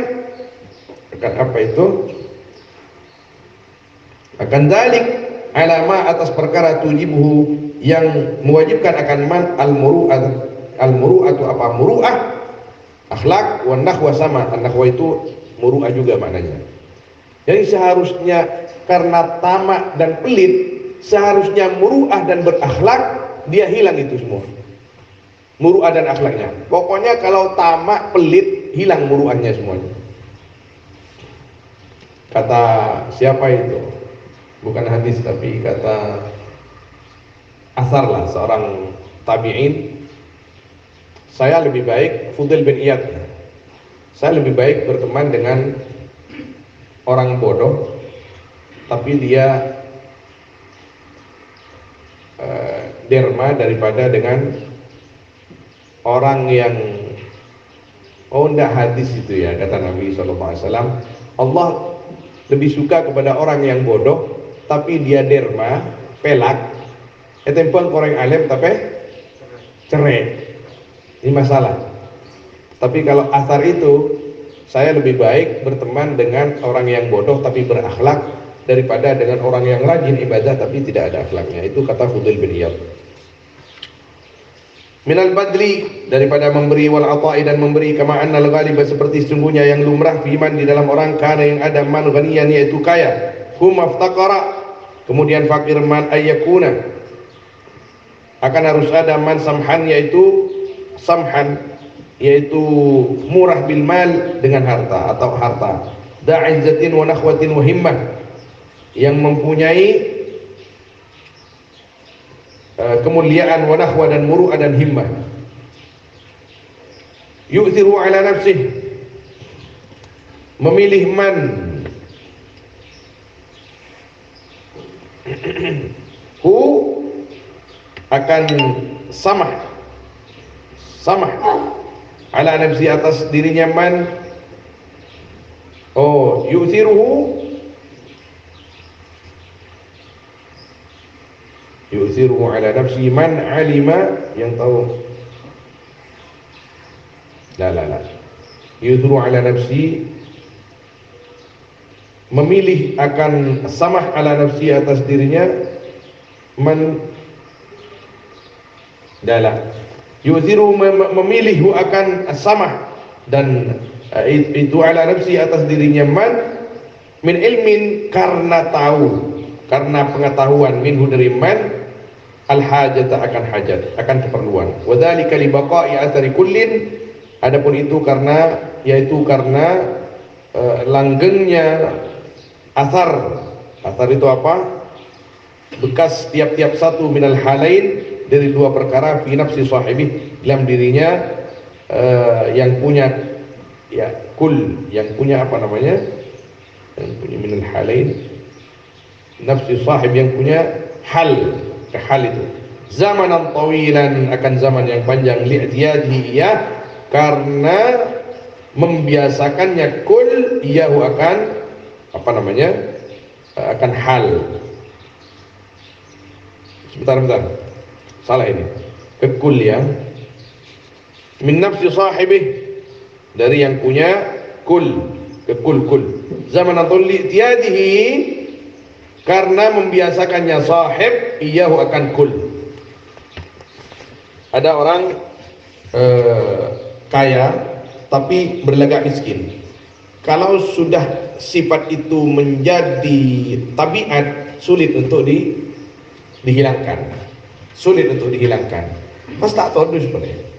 [SPEAKER 1] apa itu, akan dalik alama atas perkara tujibuhu yang mewajibkan akan man al-muru'atu apa muru'ah, akhlak, wan nakhwah sama, an-nakhwah itu muru'ah juga maknanya. Jadi seharusnya karena tamak dan pelit, seharusnya muru'ah dan berakhlak, dia hilang itu semua, muru'ah dan akhlaknya. Pokoknya kalau tamak, pelit, hilang muru'ahnya semuanya. Kata siapa itu? Bukan hadis tapi kata asar lah, seorang tabi'in, saya lebih baik, Fudail bin Iyad, saya lebih baik berteman dengan orang bodoh tapi dia derma daripada dengan orang yang ndak hadis itu ya, kata Nabi SAW. Allah lebih suka kepada orang yang bodoh tapi dia derma, pelak, etempel koreng alim tapi cerai. Ini masalah. Tapi kalau asar itu, saya lebih baik berteman dengan orang yang bodoh tapi berakhlak daripada dengan orang yang rajin ibadah tapi tidak ada akhlaknya. Itu kata Fudail bin Iyad. Minal badli, daripada memberi, wal ata'i, dan memberi, kama annal ghaliba, seperti sesungguhnya yang lumrah, fiman, di dalam orang, kana yang ada, man ghaniyan, yaitu kaya, hum aftaqara, kemudian fakir, man ayyakuna, akan harus ada man samhan, yaitu samhan, yaitu murah bil mal, dengan harta atau harta, da'izzatin wa nakhwatin wa himmah, yang mempunyai kemuliaan, wa nakhwa, dan muru'ah dan himmah. Yu'thiru ala nafsih, memilih man, hu, akan samah ala nafsi, atas dirinya man, yu'thiruhu ala nafsi man alima, yang tahu, la yu'thiruhu ala nafsi, memilih akan samah ala nafsi, atas dirinya man, yu'thiru, memilih akan samah, dan itu ala nafsi, atas dirinya man, min ilmin, karena tahu, karena pengetahuan, minhu, dari man, al hajata, akan hajat, akan keperluan, wa dzalika li baqa'i athari kullin, adapun itu karena, yaitu karena langgengnya asar itu apa? Bekas tiap-tiap satu minal halain, dari dua perkara, fi nafsi sahibi, dalam dirinya yang punya, ya, kul, yang punya apa namanya, yang punya minal halain, nafsi sahib, yang punya hal, hal itu, zamanan tawilan, akan zaman yang panjang, li'tiyadihi, ya, karena membiasakannya kul, iyahu, akan apa namanya, akan hal. Sebentar, salah ini. kekul ya. Min nafsi sahibih, dari yang punya kul, kekul kul. Zaman atulli tiadihi, karena membiasakannya sahib iyahu akan kul. Ada orang kaya tapi berlagak miskin. Kalau sudah sifat itu menjadi tabiat, sulit untuk dihilangkan, sulit untuk dihilangkan. Pas tak tahu sebenarnya.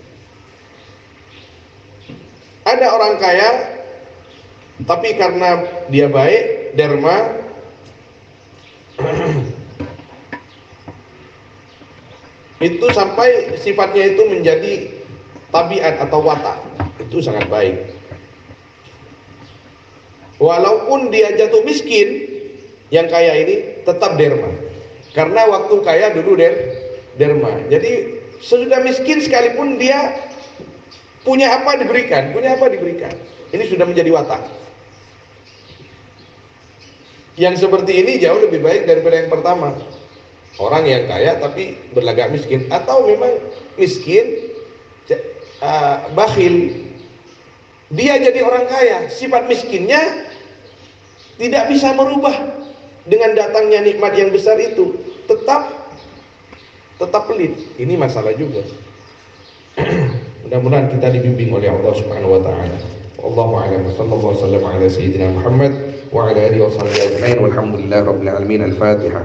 [SPEAKER 1] Ada orang kaya tapi karena dia baik, derma, itu sampai sifatnya itu menjadi tabiat atau watak, itu sangat baik. Walaupun dia jatuh miskin, yang kaya ini tetap derma, karena waktu kaya dulu derma. Jadi sesudah miskin sekalipun dia punya apa diberikan, punya apa diberikan. Ini sudah menjadi watak. Yang seperti ini jauh lebih baik daripada yang pertama. Orang yang kaya tapi berlagak miskin, atau memang miskin bakhil. Dia jadi orang kaya, sifat miskinnya tidak bisa merubah dengan datangnya nikmat yang besar itu. Tetap pelit. Ini masalah juga. Mudah-mudahan kita dibimbing oleh Allah Subhanahu wa taala. Wallahu a'lam. Sallallahu alaihi wasallam ala sayyidina Muhammad wa ala alihi wa sahbihi ajma'in. Walhamdulillahirabbil alamin. Al-Fatihah.